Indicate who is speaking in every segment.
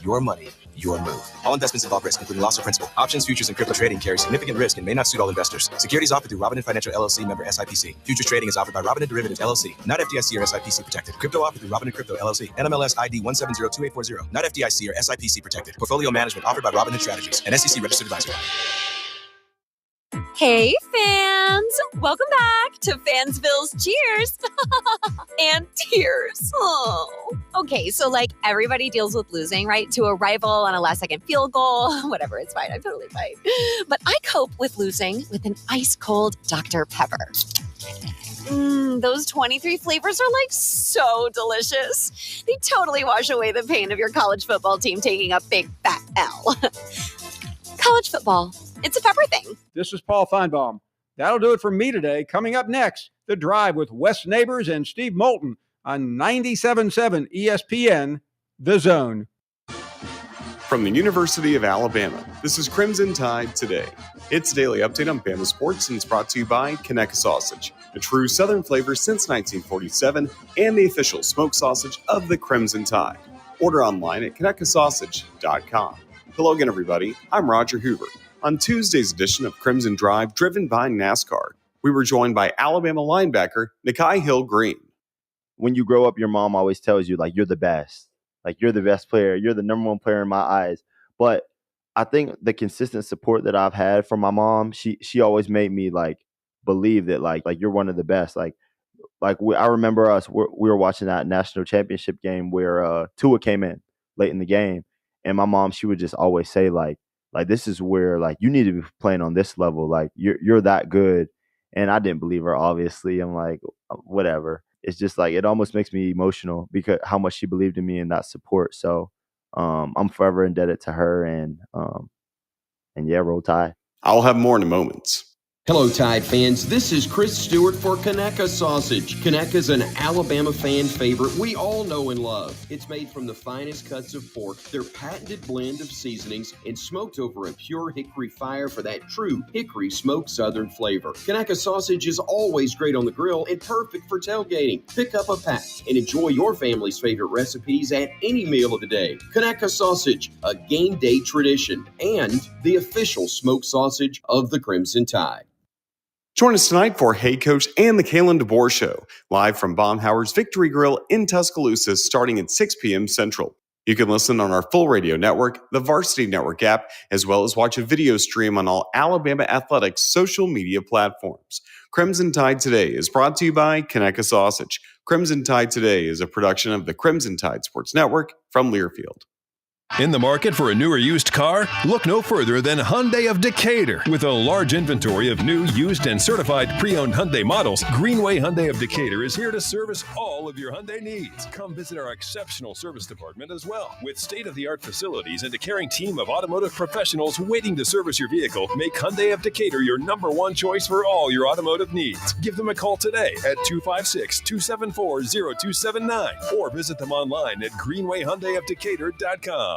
Speaker 1: your money, your move. All investments involve risk, including loss of principal. Options, futures, and crypto trading carry significant risk and may not suit all investors. Securities offered through Robinhood Financial LLC, member SIPC. Futures trading is offered by Robinhood Derivatives LLC, not FDIC or SIPC protected. Crypto offered through Robinhood Crypto LLC, NMLS ID 1702840, not FDIC or SIPC protected. Portfolio management offered by Robinhood Strategies, an SEC registered advisor.
Speaker 2: Hey, fans! Welcome back to Fansville's Cheers and Tears. Oh. Okay, so like everybody deals with losing, right? To a rival on a last-second field goal. Whatever, it's fine. I'm totally fine. But I cope with losing with an ice-cold Dr. Pepper. Those 23 flavors are like so delicious. They totally wash away the pain of your college football team taking a big fat L. College football. It's a pepper thing.
Speaker 3: This is Paul Feinbaum. That'll do it for me today. Coming up next, The Drive with Wes Neighbors and Steve Moulton on 97.7 ESPN, The Zone.
Speaker 4: From the University of Alabama, this is Crimson Tide Today. It's a daily update on Bama sports, and it's brought to you by Conecuh Sausage, a true Southern flavor since 1947, and the official smoked sausage of the Crimson Tide. Order online at ConecuhSausage.com. Hello again, everybody. I'm Roger Hoover. On Tuesday's edition of Crimson Drive, driven by NASCAR, we were joined by Alabama linebacker Nikhai Hill-Green.
Speaker 5: When you grow up, your mom always tells you, like, you're the best. Like, you're the best player. You're the number one player in my eyes. But I think the consistent support that I've had from my mom, she always made me, like, believe that, like you're one of the best. I remember we were watching that national championship game where Tua came in late in the game. And my mom, she would just always say, like, this is where, like, you need to be playing on this level. Like, you're that good. And I didn't believe her, obviously. I'm like, whatever. It's just like, it almost makes me emotional because how much she believed in me and that support. So I'm forever indebted to her. And yeah, roll Tide.
Speaker 4: I'll have more in a moment.
Speaker 6: Hello, Tide fans. This is Chris Stewart for Conecuh Sausage. Conecuh is an Alabama fan favorite we all know and love. It's made from the finest cuts of pork, their patented blend of seasonings, and smoked over a pure hickory fire for that true hickory smoked Southern flavor. Conecuh Sausage is always great on the grill and perfect for tailgating. Pick up a pack and enjoy your family's favorite recipes at any meal of the day. Conecuh Sausage, a game day tradition, and the official smoked sausage of the Crimson Tide.
Speaker 4: Join us tonight for Hey Coach and the Kalen DeBoer Show, live from Baumhauer's Victory Grill in Tuscaloosa, starting at 6 p.m. Central. You can listen on our full radio network, the Varsity Network app, as well as watch a video stream on all Alabama Athletics social media platforms. Crimson Tide Today is brought to you by Conecuh Sausage. Crimson Tide Today is a production of the Crimson Tide Sports Network from Learfield.
Speaker 7: In the market for a new or used car? Look no further than Hyundai of Decatur. With a large inventory of new, used, and certified pre-owned Hyundai models, Greenway Hyundai of Decatur is here to service all of your Hyundai needs. Come visit our exceptional service department as well. With state-of-the-art facilities and a caring team of automotive professionals waiting to service your vehicle, make Hyundai of Decatur your number one choice for all your automotive needs. Give them a call today at 256-274-0279 or visit them online at greenwayhyundaiofdecatur.com.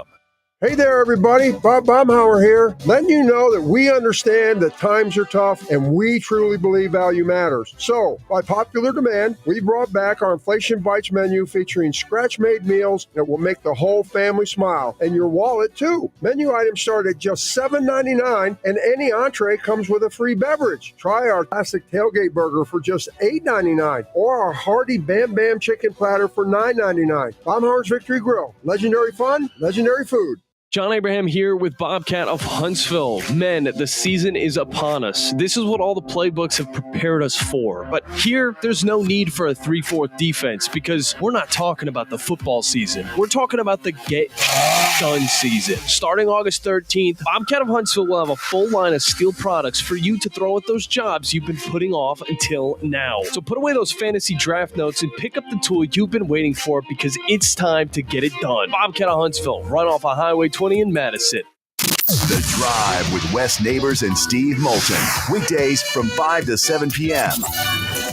Speaker 8: Hey there, everybody. Bob Baumhauer here, letting you know that we understand that times are tough and we truly believe value matters. So, by popular demand, we brought back our Inflation Bites menu featuring scratch-made meals that will make the whole family smile and your wallet, too. Menu items start at just $7.99 and any entree comes with a free beverage. Try our classic tailgate burger for just $8.99 or our hearty Bam Bam chicken platter for $9.99. Baumhauer's Victory Grill. Legendary fun, legendary food.
Speaker 9: John Abraham here with Bobcat of Huntsville. Men, the season is upon us. This is what all the playbooks have prepared us for. But here, there's no need for a 3-4 defense because we're not talking about the football season. We're talking about the get-done season. Starting August 13th, Bobcat of Huntsville will have a full line of steel products for you to throw at those jobs you've been putting off until now. So put away those fantasy draft notes and pick up the tool you've been waiting for because it's time to get it done. Bobcat of Huntsville, right off of Highway 20 in Madison.
Speaker 10: The Drive with Wes Neighbors and Steve Moulton. Weekdays from 5 to 7 p.m.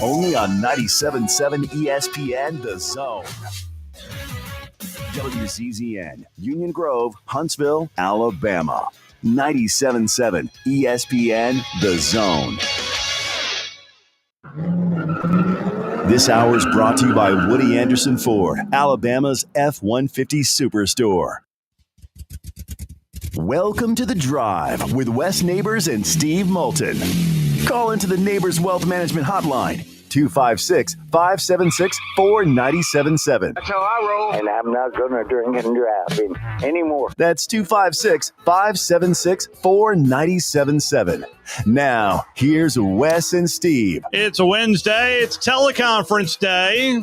Speaker 10: Only on 97.7 ESPN, The Zone. WCZN, Union Grove, Huntsville, Alabama. 97.7 ESPN, The Zone. This hour is brought to you by Woody Anderson Ford, Alabama's F-150 Superstore. Welcome to The Drive with Wes Neighbors and Steve Moulton. Call into the Neighbors Wealth Management Hotline, 256-576-4977.
Speaker 11: That's how I roll. And I'm not going to drink and drive anymore.
Speaker 10: That's 256-576-4977. Now, here's Wes and Steve.
Speaker 12: It's a Wednesday. It's teleconference day.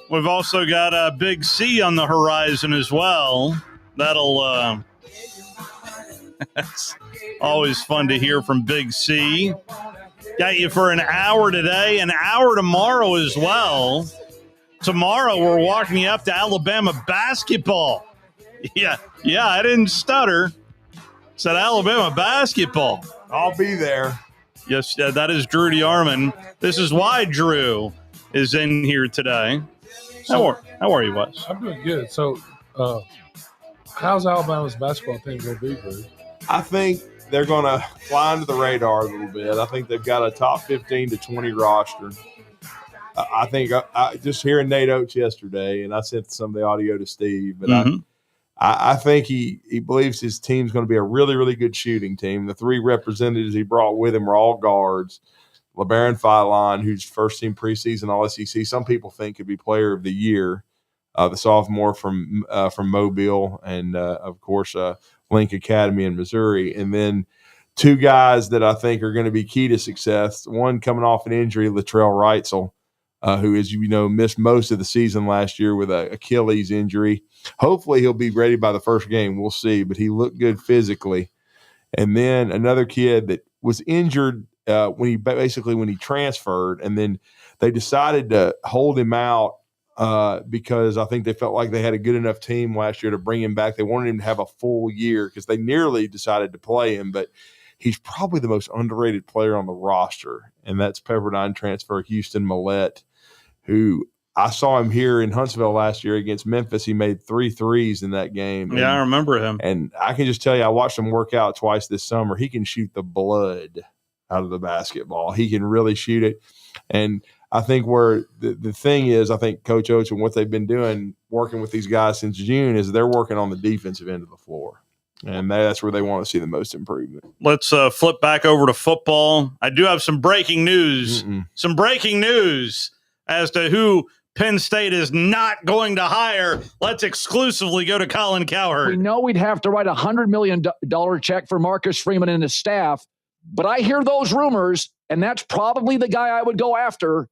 Speaker 12: We've also got a Big C on the horizon as well. That'll it's always fun to hear from Big C. Got you for an hour today, an hour tomorrow as well. Tomorrow we're walking you up to Alabama basketball. Yeah, I didn't stutter. Said Alabama basketball.
Speaker 13: I'll be there.
Speaker 12: Yes, that is Drew DeArmond. This is why Drew is in here today. How are you, Wes?
Speaker 14: I'm doing good. So, how's Alabama's basketball team going to be, Drew?
Speaker 13: I think they're going to fly under the radar a little bit. I think they've got a top 15 to 20 roster. I think I just hearing Nate Oates yesterday, and I sent some of the audio to Steve, but I think he believes his team's going to be a really, really good shooting team. The three representatives he brought with him were all guards. LeBaron Philon, who's first team preseason All-SEC, some people think could be player of the year. The sophomore from Mobile, and of course Link Academy in Missouri, and then two guys that I think are going to be key to success. One coming off an injury, Latrell Wrightsell, who, as you know, missed most of the season last year with an Achilles injury. Hopefully he'll be ready by the first game. We'll see, but he looked good physically. And then another kid that was injured when he transferred, and then they decided to hold him out because I think they felt like they had a good enough team last year to bring him back. They wanted him to have a full year because they nearly decided to play him, but he's probably the most underrated player on the roster, and that's Pepperdine transfer Houston Millette, who I saw him here in Huntsville last year against Memphis. He made 3 threes in that game.
Speaker 12: Yeah, I remember him.
Speaker 13: And I can just tell you, I watched him work out twice this summer. He can shoot the blood out of the basketball. He can really shoot it. And I think where the thing is, I think Coach Oates and what they've been doing, working with these guys since June, is they're working on the defensive end of the floor. And that's where they want to see the most improvement.
Speaker 12: Let's flip back over to football. I do have some breaking news. Some breaking news as to who Penn State is not going to hire. Let's exclusively go to Colin Cowherd.
Speaker 15: We know we'd have to write a $100 million check for Marcus Freeman and his staff, but I hear those rumors, and that's probably the guy I would go after.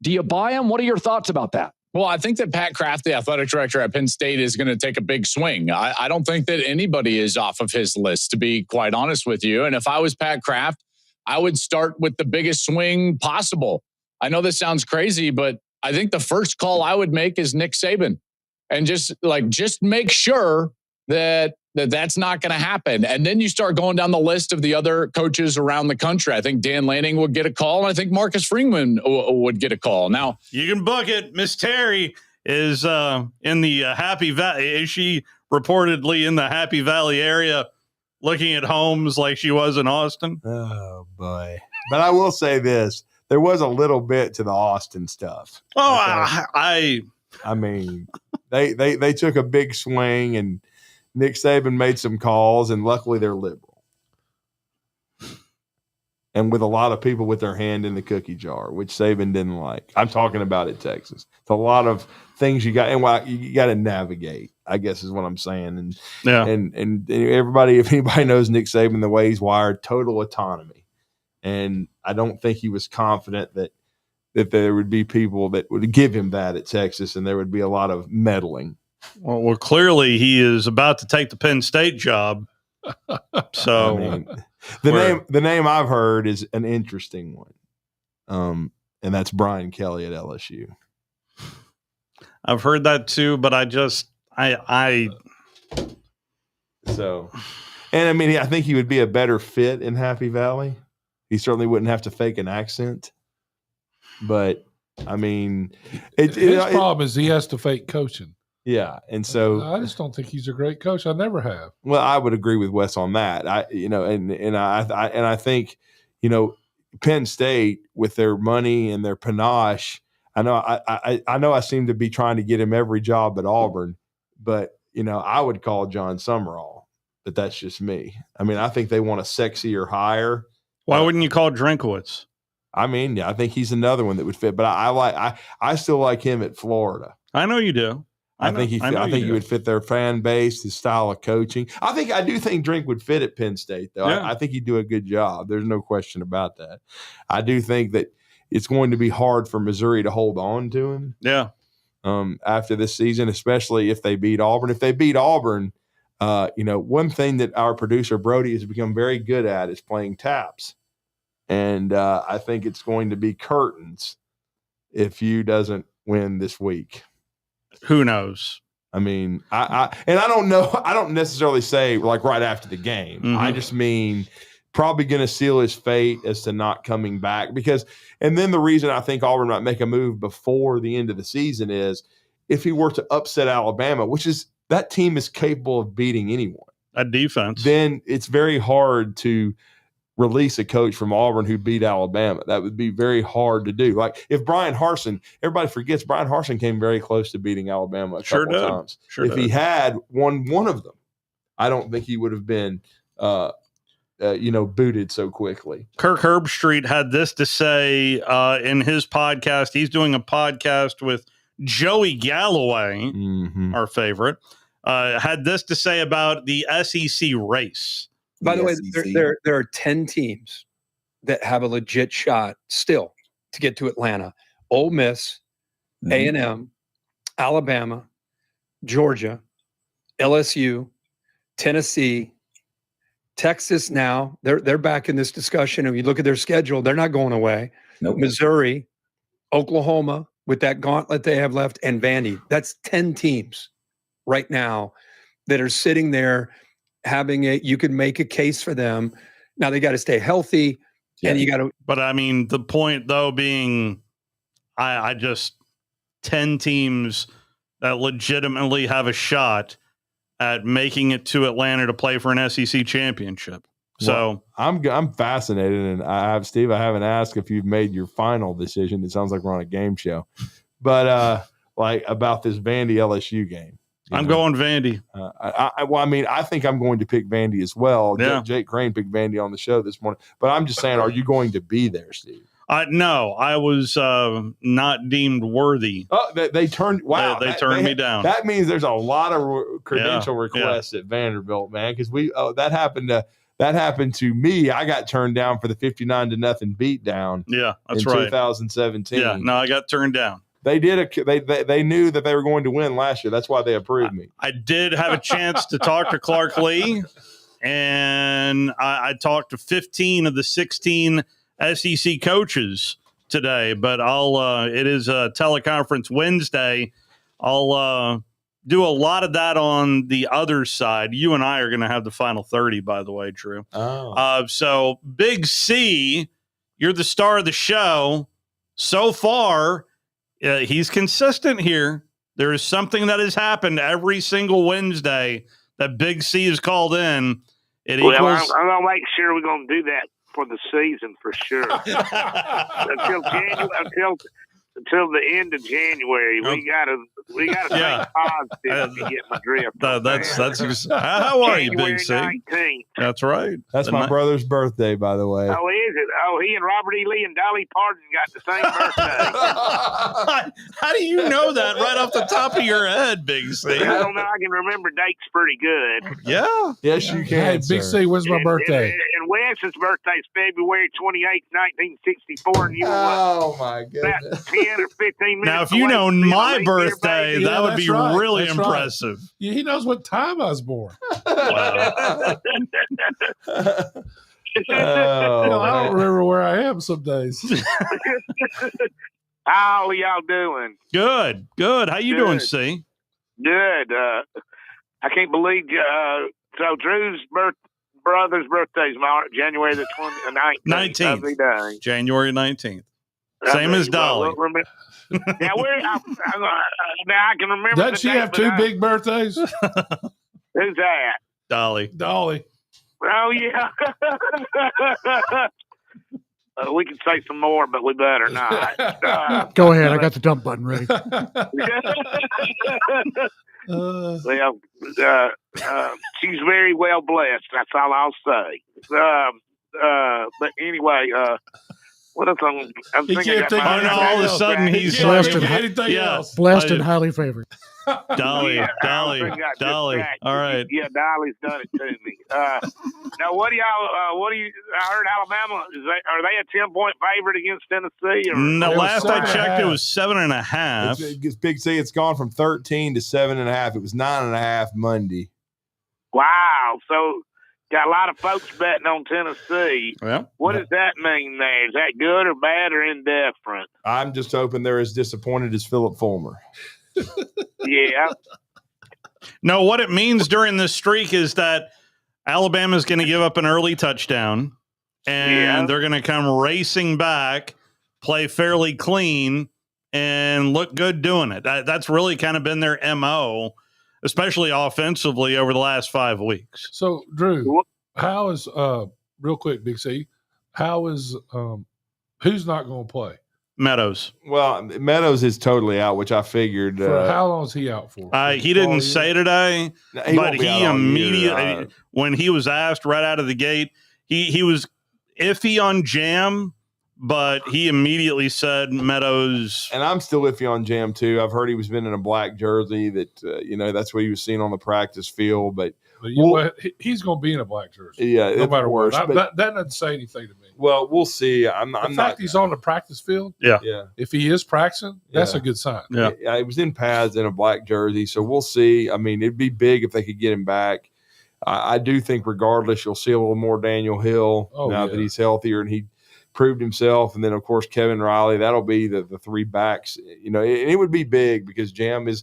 Speaker 15: Do you buy him? What are your thoughts about that?
Speaker 16: Well, I think that Pat Kraft, the athletic director at Penn State, is going to take a big swing. I don't think that anybody is off of his list, to be quite honest with you. And if I was Pat Kraft, I would start with the biggest swing possible. I know this sounds crazy, but I think the first call I would make is Nick Saban. And just make sure that that's not going to happen. And then you start going down the list of the other coaches around the country. I think Dan Lanning would get a call, and I think Marcus Freeman would get a call. Now,
Speaker 12: you can book it. Miss Terry is in the Happy Valley. Is she reportedly in the Happy Valley area looking at homes like she was in Austin?
Speaker 13: Oh, boy. But I will say this. There was a little bit to the Austin stuff.
Speaker 12: Oh,
Speaker 13: I mean, they took a big swing, and Nick Saban made some calls, and luckily they're liberal. And with a lot of people with their hand in the cookie jar, which Saban didn't like. I'm talking about at Texas. It's a lot of things you got, and you got to navigate, I guess is what I'm saying. And everybody, if anybody knows Nick Saban, the way he's wired, total autonomy. And I don't think he was confident that there would be people that would give him that at Texas, and there would be a lot of meddling.
Speaker 12: Well, clearly he is about to take the Penn State job. So
Speaker 13: I mean, the name I've heard is an interesting one, and that's Brian Kelly at LSU.
Speaker 12: I've heard that too, but
Speaker 13: So, and I mean, I think he would be a better fit in Happy Valley. He certainly wouldn't have to fake an accent, but I mean,
Speaker 14: his problem is he has to fake coaching.
Speaker 13: Yeah, and so
Speaker 14: I just don't think he's a great coach. I never have.
Speaker 13: Well, I would agree with Wes on that. I think, Penn State with their money and their panache. I know I seem to be trying to get him every job at Auburn, but I would call John Summerall but that's just me. I mean, I think they want a sexier hire.
Speaker 12: Why wouldn't you call Drinkwitz?
Speaker 13: I mean, yeah, I think he's another one that would fit, but I still like him at Florida.
Speaker 12: I know you do.
Speaker 13: I think he would fit their fan base, his style of coaching. I do think Drink would fit at Penn State, though.
Speaker 12: Yeah.
Speaker 13: I think he'd do a good job. There's no question about that. I do think that it's going to be hard for Missouri to hold on to him.
Speaker 12: Yeah.
Speaker 13: After this season, especially if they beat Auburn. If they beat Auburn, one thing that our producer Brody has become very good at is playing taps. And I think it's going to be curtains if U doesn't win this week.
Speaker 12: Who knows?
Speaker 13: I mean, I don't know. I don't necessarily say like right after the game.
Speaker 12: Mm-hmm.
Speaker 13: I just mean probably going to seal his fate as to not coming back and then the reason I think Auburn might make a move before the end of the season is if he were to upset Alabama, which is that team is capable of beating anyone.
Speaker 12: A defense.
Speaker 13: Then it's very hard to release a coach from Auburn who beat Alabama. That would be very hard to do. Like if Brian Harsin, everybody forgets Brian Harsin came very close to beating Alabama a couple of times. If he had won one of them, I don't think he would have been booted so quickly.
Speaker 12: Kirk Herbstreit had this to say in his podcast. He's doing a podcast with Joey Galloway, our favorite, had this to say about the SEC race.
Speaker 17: By the way, there are 10 teams that have a legit shot still to get to Atlanta. Ole Miss, A&M, Alabama, Georgia, LSU, Tennessee, Texas now. They're back in this discussion. If you look at their schedule, they're not going away.
Speaker 18: Nope.
Speaker 17: Missouri, Oklahoma, with that gauntlet they have left, and Vandy. That's 10 teams right now that are sitting there having you could make a case for them. Now they got to stay healthy, and you got to.
Speaker 12: But I mean, the point though being, I just 10 teams that legitimately have a shot at making it to Atlanta to play for an SEC championship. So
Speaker 13: I'm fascinated, and I haven't asked if you've made your final decision. It sounds like we're on a game show, but about this Vandy LSU game.
Speaker 12: I'm going Vandy.
Speaker 13: I think I'm going to pick Vandy as well.
Speaker 12: Yeah.
Speaker 13: Jake Crane picked Vandy on the show this morning, but I'm just saying, are you going to be there, Steve?
Speaker 12: No, I was not deemed worthy.
Speaker 13: Oh, they turned. Wow,
Speaker 12: they turned me down.
Speaker 13: That means there's a lot of credential requests at Vanderbilt, man. Because that happened to me. I got turned down for the 59-0 beatdown.
Speaker 12: Yeah, that's
Speaker 13: in
Speaker 12: right.
Speaker 13: 2017.
Speaker 12: Yeah, no, I got turned down.
Speaker 13: They did they knew that they were going to win last year. That's why they approved me.
Speaker 12: I did have a chance to talk to Clark Lee, and I talked to 15 of the 16 SEC coaches today. But it is a teleconference Wednesday. I'll do a lot of that on the other side. You and I are going to have the final 30, by the way, Drew.
Speaker 13: Oh.
Speaker 12: So Big C, you're the star of the show. So far, he's consistent here. There is something that has happened every single Wednesday that Big C is called in. It equals.
Speaker 11: I'm going to make sure we're going to do that for the season for sure. Until the end of January, we gotta think positive to get my drift.
Speaker 12: That's how are you, Big C?
Speaker 11: 19th.
Speaker 12: That's right.
Speaker 13: That's my brother's birthday, by the way.
Speaker 11: Oh, is it? Oh, he and Robert E. Lee and Dolly Parton got the same birthday.
Speaker 12: How do you know that right off the top of your head, Big C?
Speaker 11: I don't know. I can remember dates pretty good.
Speaker 12: Yeah.
Speaker 13: Yes, you can.
Speaker 14: Hey, Big C, when's my birthday?
Speaker 11: And Wes's birthday is February 28th, 1964. And you
Speaker 13: oh, my goodness.
Speaker 11: 10 or 15 minutes.
Speaker 12: Now, if you know my birthday, that would be really impressive.
Speaker 14: Yeah, he knows what time I was born. I don't remember where I am some days.
Speaker 11: How are y'all doing?
Speaker 12: Good. How you doing, C?
Speaker 11: Good. I can't believe so Drew's brother's birthday is January the 19th.
Speaker 12: January 19th. Same as Dolly.
Speaker 11: Now, now I can remember.
Speaker 14: Doesn't she have two big birthdays?
Speaker 11: Who's that?
Speaker 12: Dolly.
Speaker 11: Oh, yeah. We can say some more, but we better not.
Speaker 19: Go ahead. I got the dump button ready.
Speaker 11: Well, she's very well blessed. That's all I'll say. But anyway, what else? I'm
Speaker 12: He
Speaker 11: thinking.
Speaker 12: can't think of anything all of a sudden he's
Speaker 14: Blessed
Speaker 12: like,
Speaker 14: and
Speaker 12: anything else.
Speaker 14: Blessed and highly favored.
Speaker 12: Dolly. All right.
Speaker 11: Yeah, Dolly's done it to me. Now, what do y'all? I heard Alabama. Are they a 10-point favorite against Tennessee? Or?
Speaker 12: No, last I checked, it was 7.5.
Speaker 13: It's Big C. It's gone from 13 to 7.5. It was 9.5 Monday.
Speaker 11: Wow. So got a lot of folks betting on Tennessee.
Speaker 12: Yeah.
Speaker 11: What does that mean there? Is that good or bad or indifferent?
Speaker 13: I'm just hoping they're as disappointed as Philip Fulmer.
Speaker 11: Yeah.
Speaker 12: No, what it means during this streak is that Alabama's going to give up an early touchdown, and they're going to come racing back, play fairly clean, and look good doing it. That's really kind of been their MO, especially offensively over the last 5 weeks.
Speaker 14: So, Drew, how is real quick, Big C? How is who's not going to play?
Speaker 12: Meadows.
Speaker 13: Well, Meadows is totally out, which I figured.
Speaker 14: For how long is he out for?
Speaker 12: He didn't say today, but he immediately, when he was asked right out of the gate, he was iffy on Jam, but he immediately said Meadows.
Speaker 13: And I'm still iffy on Jam too. I've heard he was been in a black jersey that that's what he was seen on the practice field, but
Speaker 14: you know what? He's going to be in a black jersey.
Speaker 13: Yeah,
Speaker 14: no matter what.
Speaker 13: That
Speaker 14: doesn't say anything to me.
Speaker 13: Well, we'll see.
Speaker 14: The fact he's on the practice field,
Speaker 12: yeah.
Speaker 14: If he is practicing, that's a good sign.
Speaker 12: Yeah,
Speaker 13: he was in pads in a black jersey, so we'll see. I mean, it'd be big if they could get him back. I do think, regardless, you'll see a little more Daniel Hill now that he's healthier and he proved himself. And then, of course, Kevin Riley. That'll be the three backs. And it would be big because Jam was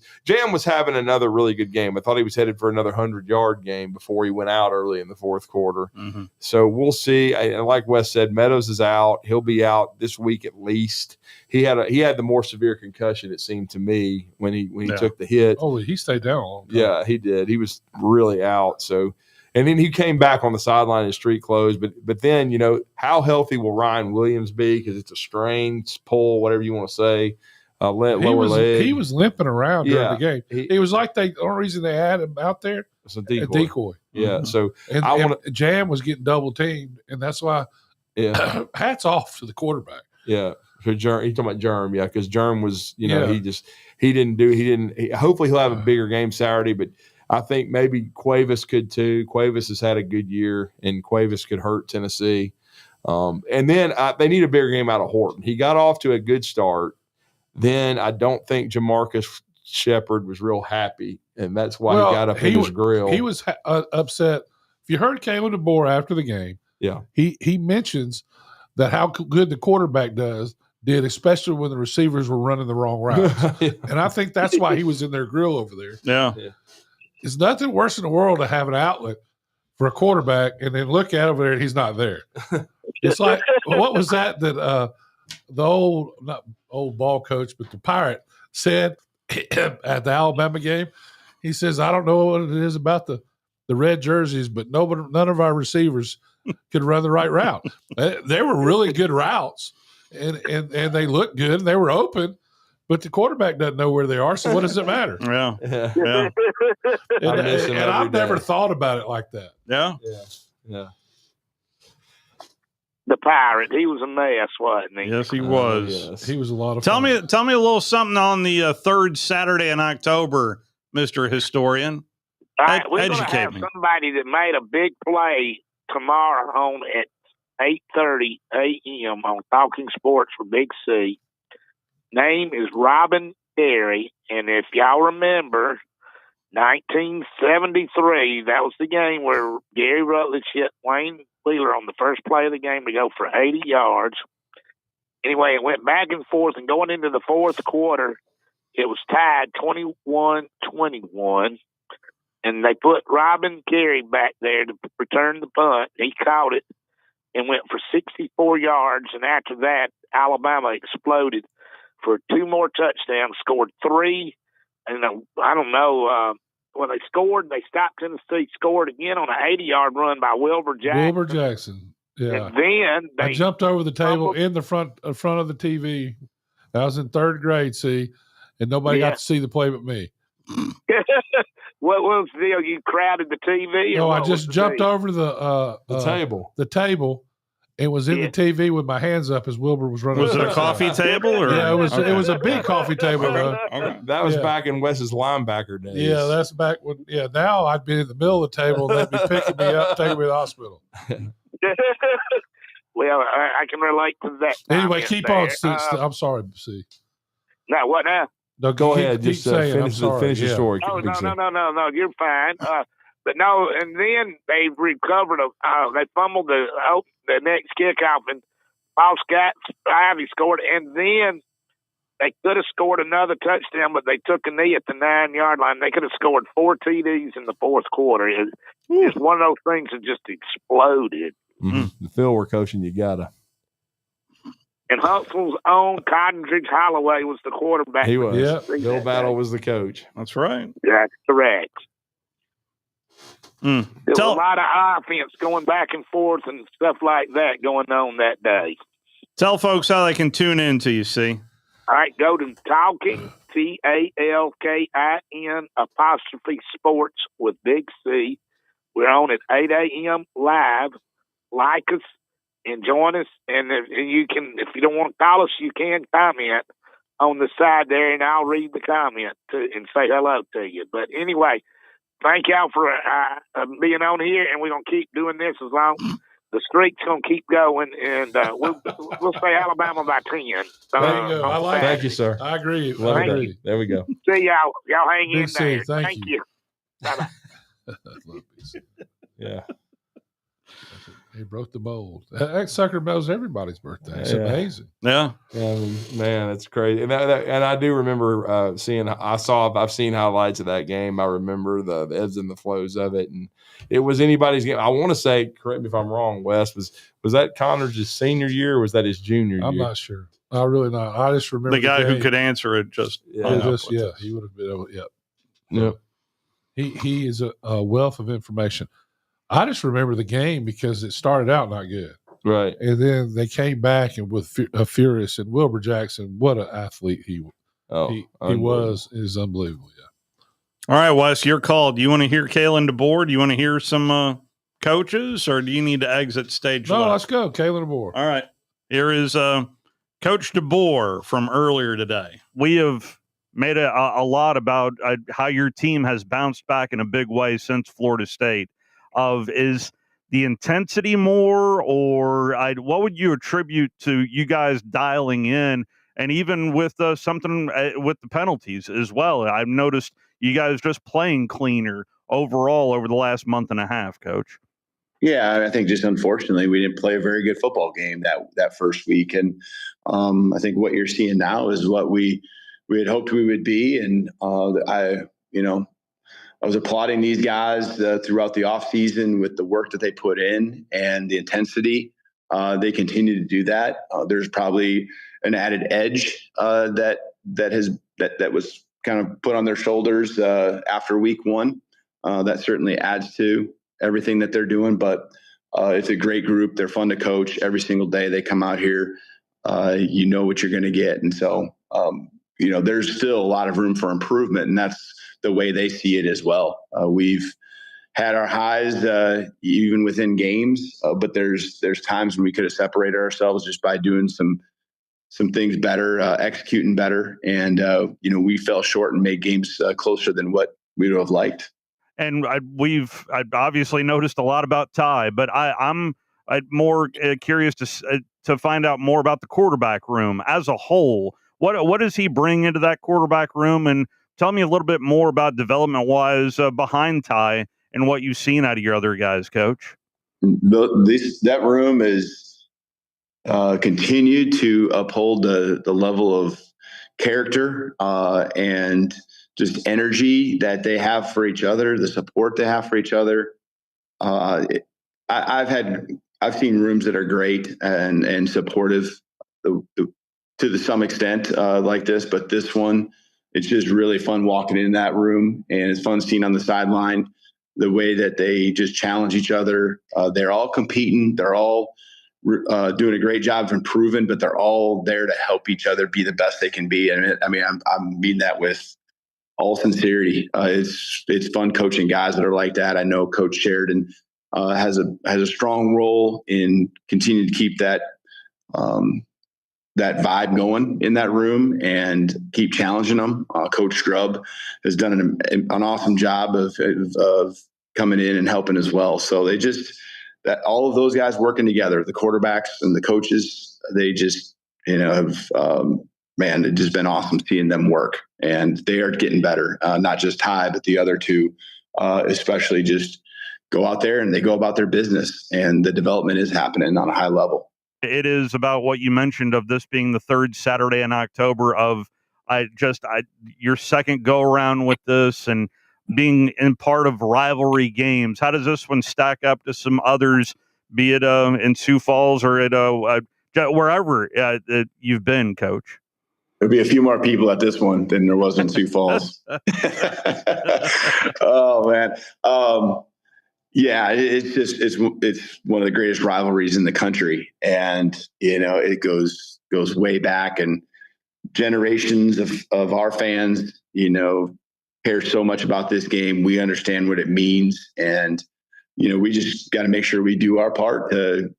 Speaker 13: having another really good game. I thought he was headed for another 100-yard game before he went out early in the fourth quarter.
Speaker 12: Mm-hmm.
Speaker 13: So we'll see. And like Wes said, Meadows is out. He'll be out this week at least. He had the more severe concussion, it seemed to me, when he took the hit.
Speaker 14: Oh, he stayed down a long time.
Speaker 13: Yeah, he did. He was really out. So. And then he came back on the sideline in street clothes. But then, how healthy will Ryan Williams be? Because it's a strain, pull, whatever you want to say, lower leg.
Speaker 14: He was limping around during the game. It was like the only reason they had him out there
Speaker 13: was a decoy.
Speaker 14: Yeah.
Speaker 13: Mm-hmm. So
Speaker 14: and Jam was getting double teamed, and that's why.
Speaker 13: Yeah.
Speaker 14: Hats off to the quarterback.
Speaker 13: Yeah. So he's talking about Germ, because Germ was, he didn't. Hopefully he'll have a bigger game Saturday, but. I think maybe Cuevas could too. Cuevas has had a good year, and Cuevas could hurt Tennessee. And then they need a bigger game out of Horton. He got off to a good start. Then I don't think Jamarcus Shepard was real happy, and that's why he got up in his grill.
Speaker 14: He was upset. If you heard Kalen DeBoer after the game, he mentions that how good the quarterback did, especially when the receivers were running the wrong routes. And I think that's why he was in their grill over there.
Speaker 12: Yeah.
Speaker 14: It's nothing worse in the world to have an outlet for a quarterback and then look at over there and he's not there. It's like, what was that the not old ball coach, but the Pirate said at the Alabama game? He says, I don't know what it is about the red jerseys, but none of our receivers could run the right route. They were really good routes, and they looked good, and they were open. But the quarterback doesn't know where they are, so what does it matter?
Speaker 12: Yeah.
Speaker 14: And I've never thought about it like that.
Speaker 12: Yeah.
Speaker 11: The Pirate, he was a mess, wasn't he?
Speaker 12: Yes, he was.
Speaker 14: Yes. He was a lot of
Speaker 12: fun. Tell me a little something on the third Saturday in October, Mr. Historian.
Speaker 11: All right, we're going to have somebody that made a big play tomorrow on at 8:30 a.m. on Talking Sports for Big C. Name is Robin Berry, and if y'all remember, 1973, that was the game where Gary Rutledge hit Wayne Wheeler on the first play of the game to go for 80 yards. Anyway, it went back and forth, and going into the fourth quarter, it was tied 21-21, and they put Robin Carey back there to return the punt. He caught it and went for 64 yards, and after that, Alabama exploded for 2 more touchdowns, scored 3, and I don't know, when they scored, they stopped Tennessee, scored again on an 80-yard run by Wilbur Jackson.
Speaker 14: Yeah.
Speaker 11: And then
Speaker 14: I jumped over the table in the front of the TV. I was in third grade, and nobody got to see the play but me.
Speaker 11: What was the deal? You crowded the TV?
Speaker 14: No, I just jumped over the
Speaker 13: table.
Speaker 14: The table. It was in the TV with my hands up as Wilbur was running.
Speaker 12: Was it a coffee table? Or?
Speaker 14: Yeah, it was.
Speaker 12: Okay.
Speaker 14: It was a big coffee table. Though.
Speaker 12: Okay.
Speaker 13: That was back in Wes's linebacker days.
Speaker 14: Yeah, that's back when. Yeah, now I'd be in the middle of the table and they'd be picking me up, taking me to the hospital.
Speaker 11: Well, I can relate to that.
Speaker 14: Anyway,
Speaker 11: comment
Speaker 14: keep
Speaker 11: there.
Speaker 14: on. I'm sorry, C.
Speaker 11: Now, what now?
Speaker 14: No,
Speaker 13: Go
Speaker 14: keep-
Speaker 13: ahead.
Speaker 14: keep
Speaker 13: Just
Speaker 14: saying,
Speaker 13: finish
Speaker 14: I'm sorry.
Speaker 13: your
Speaker 14: Yeah.
Speaker 13: story.
Speaker 11: Oh,
Speaker 13: Big
Speaker 11: no,
Speaker 13: C.
Speaker 11: no, you're fine. But no, and then they recovered. They fumbled the next kickoff, and Paul Scott Ivy scored, and then they could have scored another touchdown, but they took a knee at the 9-yard line. They could have scored 4 TDs in the fourth quarter. It's one of those things that just exploded.
Speaker 13: The Phil we're coaching, you gotta.
Speaker 11: And Huntsville's own Cottonridge Holloway was the quarterback.
Speaker 13: He was.
Speaker 11: Yeah.
Speaker 13: Bill Battle was the coach.
Speaker 12: That's right.
Speaker 11: That's correct. There was
Speaker 12: Tell-
Speaker 11: a lot of offense going back and forth and stuff like that going on that day.
Speaker 12: Tell folks how they can tune in to you, see.
Speaker 11: All right, go to Talking, TALKIN Sports with Big C. We're on at 8 a.m. live. Like us and join us. And you can, if you don't want to call us, you can comment on the side there, and I'll read the comment and say hello to you. But anyway, thank y'all for being on here, and we're going to keep doing this as long the streak's going to keep going, and we'll say Alabama by 10.
Speaker 14: There you go. I like
Speaker 13: Thank
Speaker 14: it.
Speaker 13: you, sir.
Speaker 14: I agree.
Speaker 13: Love
Speaker 14: I
Speaker 13: it.
Speaker 14: agree.
Speaker 13: There we go.
Speaker 11: See y'all. Y'all hang
Speaker 14: Big
Speaker 11: in
Speaker 14: C,
Speaker 11: there.
Speaker 14: thank
Speaker 11: you. Bye-bye.
Speaker 13: Yeah.
Speaker 14: He broke the mold. That sucker knows everybody's birthday. It's
Speaker 13: Yeah.
Speaker 14: amazing.
Speaker 12: Yeah.
Speaker 13: Man, it's crazy. And I do remember I've seen highlights of that game. I remember the ebbs and the flows of it. And it was anybody's game. I want to say, correct me if I'm wrong, Wes, was that Connors' senior year or was that his junior year?
Speaker 14: I'm not sure. I really not. I just remember
Speaker 12: The guy who
Speaker 14: game.
Speaker 12: could answer it just.
Speaker 14: He
Speaker 12: hung up
Speaker 14: just
Speaker 12: with
Speaker 14: yeah,
Speaker 12: us.
Speaker 14: he would have been able. Yep.
Speaker 13: Yep.
Speaker 14: He is a wealth of information. I just remember the game because it started out not good.
Speaker 13: Right.
Speaker 14: And then they came back and with Furious and Wilbur Jackson, what an athlete he was, is unbelievable. Yeah.
Speaker 12: All right, Wes, you're called. Do you want to hear Kalen DeBoer? Do you want to hear some coaches, or do you need to exit stage
Speaker 14: No,
Speaker 12: left?
Speaker 14: let's go. Kalen DeBoer.
Speaker 12: All right. Here is Coach DeBoer from earlier today. We have made a lot about how your team has bounced back in a big way since Florida State. Is the intensity more, or what would you attribute to you guys dialing in, and even with something with the penalties as well? I've noticed you guys just playing cleaner overall over the last month and a half, Coach.
Speaker 18: Yeah, I think just unfortunately we didn't play a very good football game that first week, and I think what you're seeing now is what we had hoped we would be, and I was applauding these guys throughout the offseason with the work that they put in and the intensity. They continue to do that. There's probably an added edge that was kind of put on their shoulders after week one. That certainly adds to everything that they're doing. But it's a great group. They're fun to coach every single day. They come out here. You know what you're going to get. And so, there's still a lot of room for improvement, and that's the way they see it as well. We've had our highs even within games, but there's times when we could have separated ourselves just by doing some things better, executing better, and we fell short and made games closer than what we would have liked.
Speaker 12: And I've obviously noticed a lot about Ty, but I'm more curious to find out more about the quarterback room as a whole. What does he bring into that quarterback room? And tell me a little bit more about development-wise behind Ty and what you've seen out of your other guys, Coach.
Speaker 18: That room is continued to uphold the level of character and just energy that they have for each other, the support they have for each other. I've seen rooms that are great and supportive to some extent like this, but this one, it's just really fun walking in that room, and it's fun seeing on the sideline the way that they just challenge each other. They're all competing. They're all doing a great job of improving, but they're all there to help each other be the best they can be. And I mean that with all sincerity. It's fun coaching guys that are like that. I know Coach Sheridan has a strong role in continuing to keep that that vibe going in that room and keep challenging them. Coach Scrub has done an awesome job of coming in and helping as well. So they just, that all of those guys working together, the quarterbacks and the coaches, they just, have, man, it's just been awesome seeing them work, and they are getting better. Not just Ty, but the other two, especially just go out there and they go about their business, and the development is happening on a high level.
Speaker 12: It is about what you mentioned of this being the third Saturday in October of your second go around with this and being in part of rivalry games. How does this one stack up to some others, be it in Sioux Falls or at wherever you've been, Coach?
Speaker 18: There'll be a few more people at this one than there was in Sioux Falls. Oh man. Yeah, it's one of the greatest rivalries in the country, and it goes way back, and generations of our fans, care so much about this game. We understand what it means, and we just got to make sure we do our part to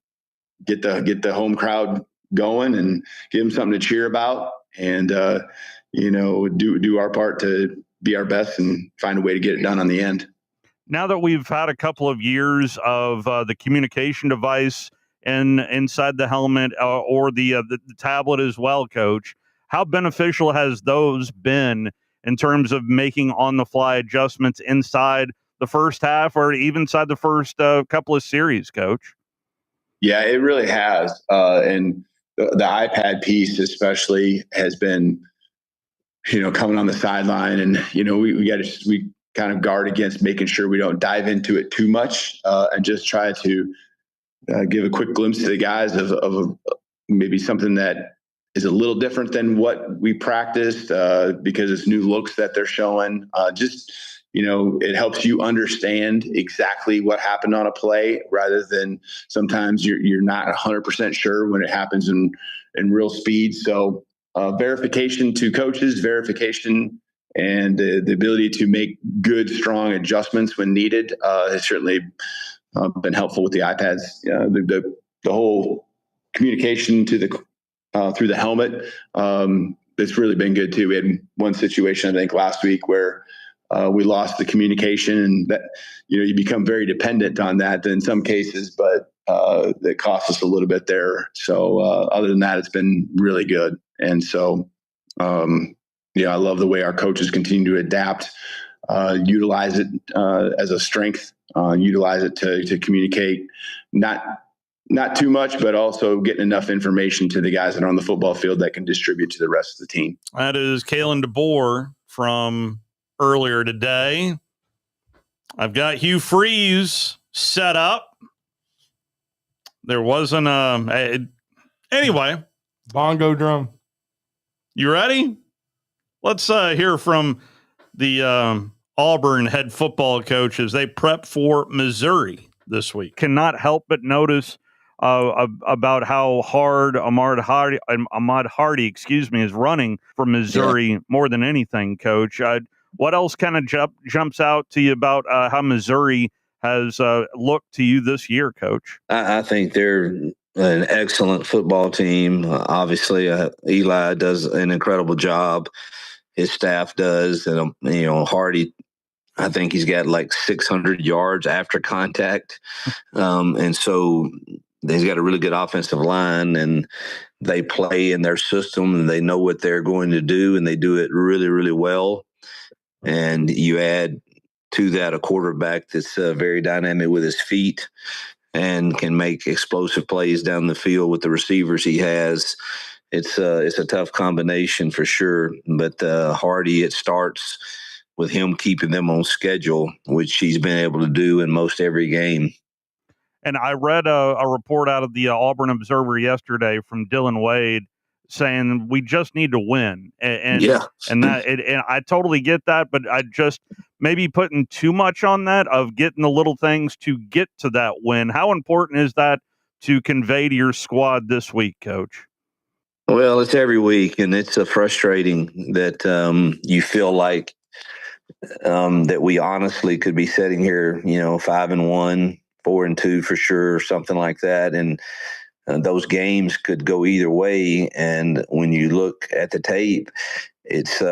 Speaker 18: get the home crowd going and give them something to cheer about, and do our part to be our best and find a way to get it done on the end.
Speaker 12: Now that we've had a couple of years of the communication device inside the helmet or the tablet as well, Coach, how beneficial has those been in terms of making on-the-fly adjustments inside the first half or even inside the first couple of series, Coach?
Speaker 18: Yeah, it really has. And the iPad piece especially has been, coming on the sideline, and, we kind of guard against making sure we don't dive into it too much, and just try to give a quick glimpse to the guys of maybe something that is a little different than what we practiced, because it's new looks that they're showing. It helps you understand exactly what happened on a play, rather than sometimes you're not 100% sure when it happens in real speed. So verification to coaches, verification and the ability to make good, strong adjustments when needed has certainly been helpful with the iPads. The whole communication to through the helmet, it's really been good too. We had one situation, I think, last week where we lost the communication, and that you become very dependent on that in some cases, but it cost us a little bit there. So other than that, it's been really good. And so I love the way our coaches continue to adapt, utilize it as a strength, utilize it to communicate, not too much, but also getting enough information to the guys that are on the football field that can distribute to the rest of the team.
Speaker 12: That is Kalen DeBoer from earlier today. I've got Hugh Freeze set up. There wasn't anyway.
Speaker 13: Bongo drum.
Speaker 12: You ready? Let's hear from the Auburn head football coach as they prep for Missouri this week. Cannot help but notice about how hard Ahmad Hardy, is running for Missouri more than anything, Coach. What else kind of jumps out to you about how Missouri has looked to you this year, Coach?
Speaker 19: I think they're an excellent football team. Obviously, Eli does an incredible job. His staff does, and Hardy, I think he's got like 600 yards after contact, and so he's got a really good offensive line, and they play in their system, and they know what they're going to do, and they do it really, really well. And you add to that a quarterback that's very dynamic with his feet and can make explosive plays down the field with the receivers he has. It's a tough combination for sure. But Hardy, it starts with him keeping them on schedule, which he's been able to do in most every game.
Speaker 12: And I read a report out of the Auburn Observer yesterday from Dylan Wade saying we just need to win, and I totally get that, but I just maybe putting too much on that of getting the little things to get to that win. How important is that to convey to your squad this week, Coach?
Speaker 19: Well, it's every week, and it's frustrating that you feel like that we honestly could be sitting here, 5-1, 4-2 for sure, or something like that. And those games could go either way. And when you look at the tape, it's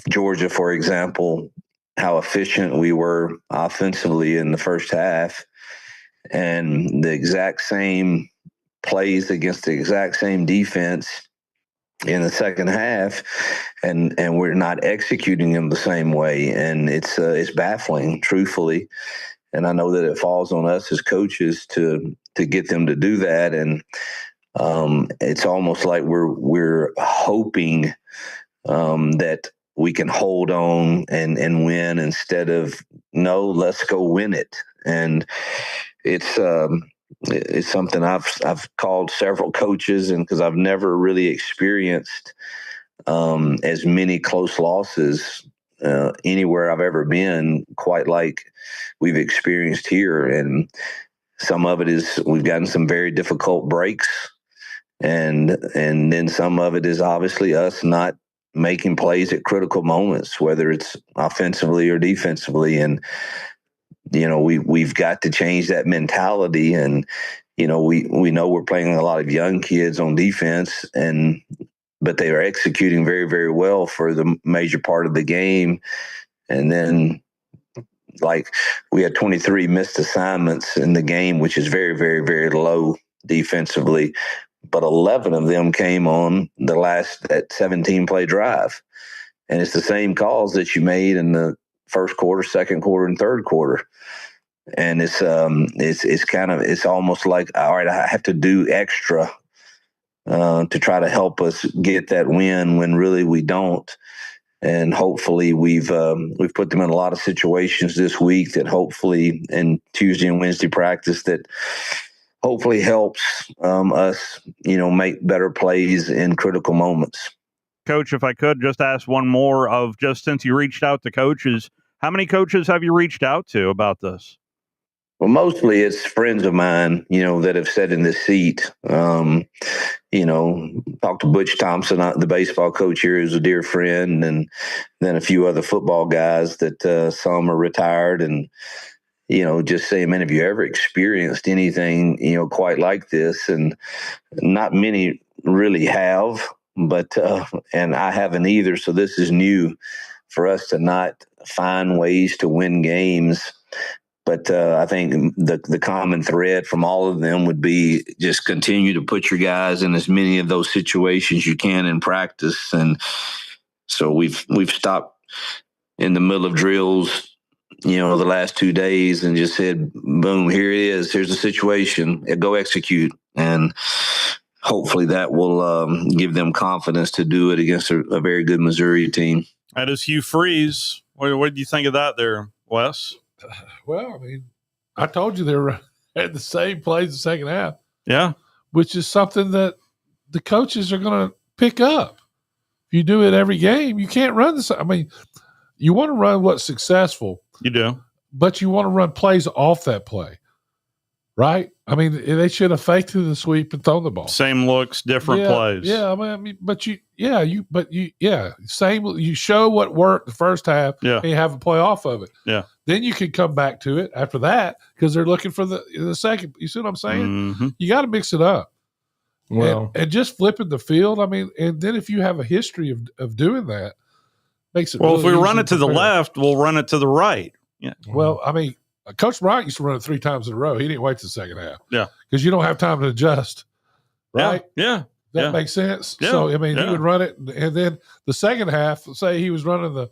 Speaker 19: Georgia, for example, how efficient we were offensively in the first half, and the exact same plays against the exact same defense in the second half, and we're not executing them the same way, and it's baffling, truthfully. And I know that it falls on us as coaches to get them to do that, and it's almost like we're hoping that we can hold on and win instead of no, let's go win it. And it's something I've called several coaches, and because I've never really experienced as many close losses anywhere I've ever been, quite like we've experienced here. And some of it is we've gotten some very difficult breaks, and then some of it is obviously us not making plays at critical moments, whether it's offensively or defensively. And we've got to change that mentality. And we know we're playing a lot of young kids on defense, but they are executing very, very well for the major part of the game. And then, like, we had 23 missed assignments in the game, which is very, very, very low defensively. But 11 of them came on that 17-play drive. And it's the same calls that you made in the first quarter, second quarter, and third quarter. And it's almost like, all right, I have to do extra to try to help us get that win when really we don't. And hopefully we've put them in a lot of situations this week that hopefully in Tuesday and Wednesday practice that hopefully helps us, make better plays in critical moments.
Speaker 20: Coach, if I could just ask one more of just since you reached out to coaches, how many coaches have you reached out to about this?
Speaker 19: Well, mostly it's friends of mine, that have sat in this seat. Talked to Butch Thompson, the baseball coach here, who's a dear friend, and then a few other football guys that some are retired, and just saying, man, have you ever experienced anything, quite like this? And not many really have, but and I haven't either. So this is new for us to not find ways to win games. But I think the common thread from all of them would be just continue to put your guys in as many of those situations you can in practice. And so we've stopped in the middle of drills, the last 2 days, and just said, boom, here it is. Here's the situation. Go execute. And hopefully that will give them confidence to do it against a very good Missouri team.
Speaker 20: That is Hugh Freeze. What do you think of that there, Wes?
Speaker 14: Well, I mean, I told you they were at the same plays the second half.
Speaker 20: Yeah.
Speaker 14: Which is something that the coaches are going to pick up. If you do it every game, you can't run this. I mean, you want to run what's successful.
Speaker 20: You do.
Speaker 14: But you want to run plays off that play, right? I mean, they should have faked to the sweep and thrown the ball.
Speaker 20: Same looks, different plays.
Speaker 14: Yeah, I mean, same. You show what worked the first half, and you have a play off of it.
Speaker 20: Yeah.
Speaker 14: Then you can come back to it after that because they're looking for the second. You see what I'm saying?
Speaker 20: Mm-hmm.
Speaker 14: You got to mix it up.
Speaker 13: Well,
Speaker 14: and just flipping the field. I mean, and then if you have a history of doing that, makes it.
Speaker 20: Well,
Speaker 14: really
Speaker 20: if we
Speaker 14: easy
Speaker 20: run it to the left, we'll run it to the right. Yeah.
Speaker 14: Well, I mean, Coach Bryant used to run it 3 times in a row. He didn't wait to the second half.
Speaker 20: Yeah.
Speaker 14: Because you don't have time to adjust. Right?
Speaker 20: Yeah.
Speaker 14: That makes sense.
Speaker 20: Yeah.
Speaker 14: So, I mean, he would run it. And then the second half, say he was running the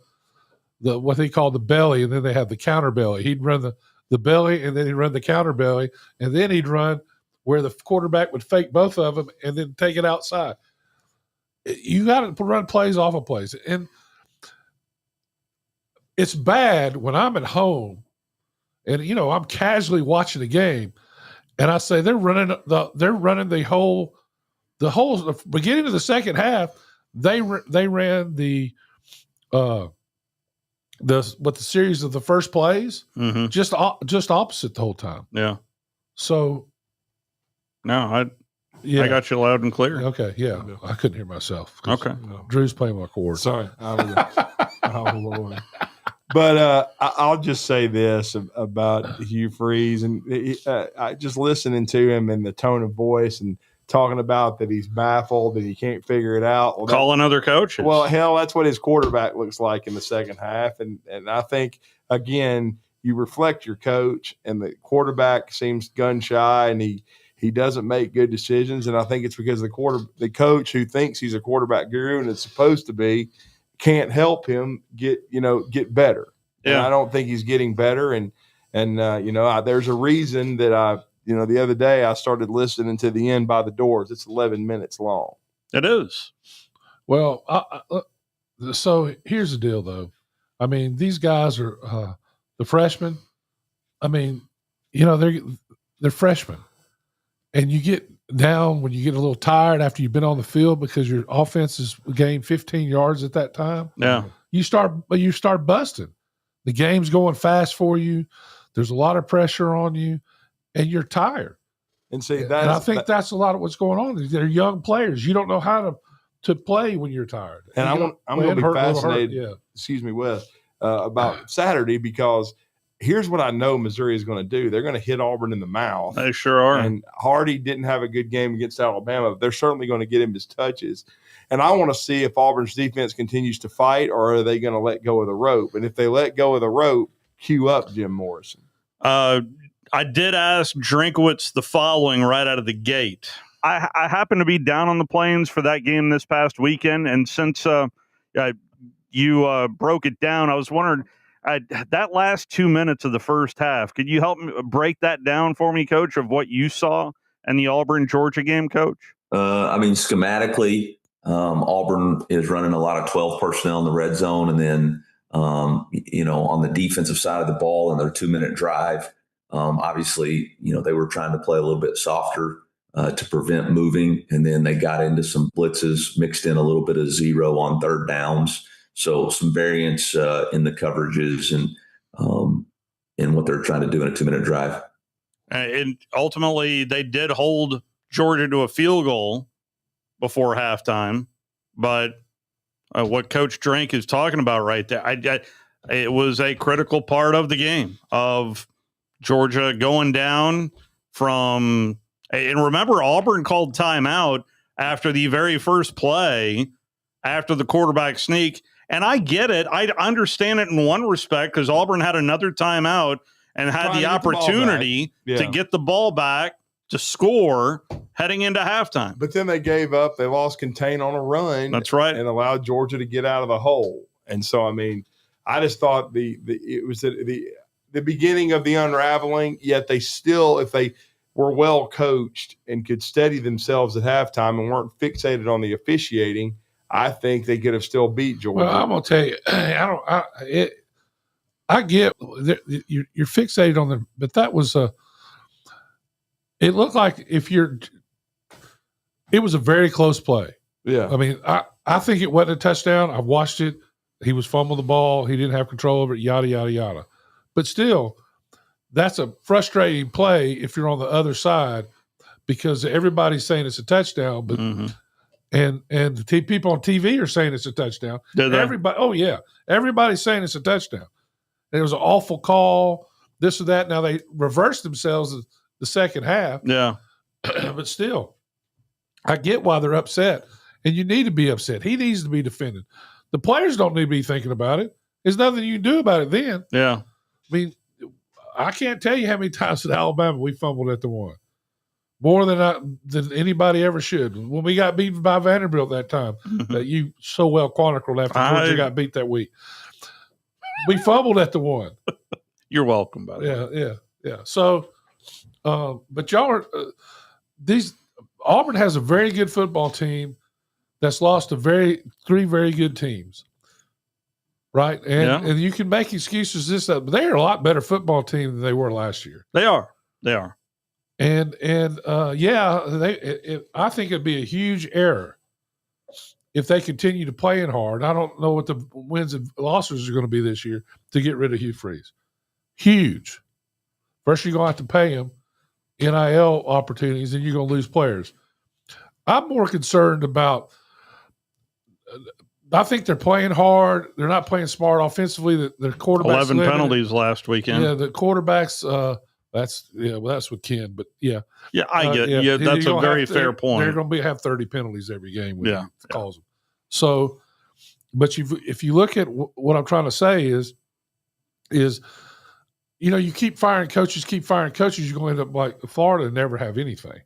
Speaker 14: what they call the belly, and then they have the counter belly. He'd run the belly, and then he'd run the counter belly, and then he'd run where the quarterback would fake both of them and then take it outside. You got to run plays off of plays. And it's bad when I'm at home and, I'm casually watching the game and I say they're running the whole beginning of the second half. They ran the series of the first plays just opposite the whole time.
Speaker 20: Yeah.
Speaker 14: So
Speaker 20: no, I got you loud and clear.
Speaker 14: Okay, yeah. I couldn't hear myself.
Speaker 20: Okay.
Speaker 14: Drew's playing my chord.
Speaker 13: Sorry. Oh, Lord. But I'll just say this about Hugh Freeze, and I just listening to him and the tone of voice and talking about that he's baffled, that he can't figure it out. Well,
Speaker 20: Calling other coaches.
Speaker 13: Well, hell, that's what his quarterback looks like in the second half. And I think, again, you reflect your coach, and the quarterback seems gun shy, and he doesn't make good decisions. And I think it's because the coach who thinks he's a quarterback guru and is supposed to be can't help him get better. And I don't think he's getting better. And there's a reason that the other day I started listening to The End by the Doors. It's 11 minutes long.
Speaker 20: It is.
Speaker 14: Well, so here's the deal, though. I mean, these guys are the freshmen. I mean, they're freshmen, and you get down when you get a little tired after you've been on the field because your offense has gained 15 yards at that time.
Speaker 20: Yeah,
Speaker 14: you start busting. The game's going fast for you. There's a lot of pressure on you, and you're tired.
Speaker 13: And see,
Speaker 14: and I think that's a lot of what's going on. They're young players. You don't know how to play when you're tired.
Speaker 13: And I'm going to be fascinated, excuse me, Wes, about Saturday, because here's what I know Missouri is going to do. They're going to hit Auburn in the mouth.
Speaker 20: They sure are.
Speaker 13: And Hardy didn't have a good game against Alabama. They're certainly going to get him his touches. And I want to see if Auburn's defense continues to fight, or are they going to let go of the rope? And if they let go of the rope, cue up Jim Morrison.
Speaker 20: I did ask Drinkwitz the following right out of the gate. I happen to be down on the plains for that game this past weekend, and since you broke it down, I was wondering, that last 2 minutes of the first half, could you help me break that down for me, Coach, of what you saw in the Auburn-Georgia game, Coach?
Speaker 21: Schematically, Auburn is running a lot of 12 personnel in the red zone, and then on the defensive side of the ball in their 2-minute drive, obviously, they were trying to play a little bit softer to prevent moving, and then they got into some blitzes, mixed in a little bit of zero on third downs. So some variance in the coverages and in what they're trying to do in a 2-minute drive.
Speaker 20: And ultimately, they did hold Georgia to a field goal before halftime. But what Coach Drink is talking about right there, it was a critical part of the game of Georgia going down from – and remember, Auburn called timeout after the very first play, after the quarterback sneak. And I get it. I understand it in one respect because Auburn had another timeout and had the opportunity to get the ball back to score heading into halftime.
Speaker 13: But then they gave up. They lost contain on a run.
Speaker 20: That's right.
Speaker 13: And allowed Georgia to get out of the hole. And so, I mean, I just thought it was the beginning of the unraveling, yet they still, if they were well coached and could steady themselves at halftime and weren't fixated on the officiating, I think they could have still beat Georgia.
Speaker 14: Well, I'm gonna tell you, I get you're fixated on them, but that was it looked like it was a very close play.
Speaker 13: Yeah,
Speaker 14: I mean, I think it wasn't a touchdown. I watched it. He was fumbling the ball. He didn't have control over it. Yada yada yada. But still, that's a frustrating play if you're on the other side because everybody's saying it's a touchdown, but.
Speaker 20: Mm-hmm.
Speaker 14: And the people on TV are saying it's a touchdown. Everybody's saying it's a touchdown. And it was an awful call, this or that. Now they reversed themselves the second half.
Speaker 20: Yeah.
Speaker 14: But still, I get why they're upset. And you need to be upset. He needs to be defended. The players don't need to be thinking about it. There's nothing you can do about it then.
Speaker 20: Yeah.
Speaker 14: I mean, I can't tell you how many times at Alabama we fumbled at the one. More than anybody ever should. When we got beaten by Vanderbilt that time, that you so well chronicled after Georgia got beat that week, we fumbled at the one.
Speaker 20: You're welcome, by the way.
Speaker 14: Yeah. So, but y'all are Auburn has a very good football team that's lost to three very good teams, right? And you can make excuses but they're a lot better football team than they were last year.
Speaker 20: They are.
Speaker 14: And I think it'd be a huge error if they continue to play in hard. I don't know what the wins and losses are going to be this year to get rid of Hugh Freeze. Huge. First, you're going to have to pay him NIL opportunities, and you're going to lose players. I'm more concerned about I think they're playing hard. They're not playing smart offensively. The quarterback's
Speaker 20: 11
Speaker 14: limited.
Speaker 20: penalties last weekend.
Speaker 14: Yeah, the quarterbacks. That's with Ken, but yeah,
Speaker 20: I get. Yeah, that's a very fair point.
Speaker 14: They're going to have 30 penalties every game when
Speaker 20: Yeah.
Speaker 14: he calls them. So, but if you look at what I'm trying to say is you keep firing coaches, you're going to end up like Florida and never have anything.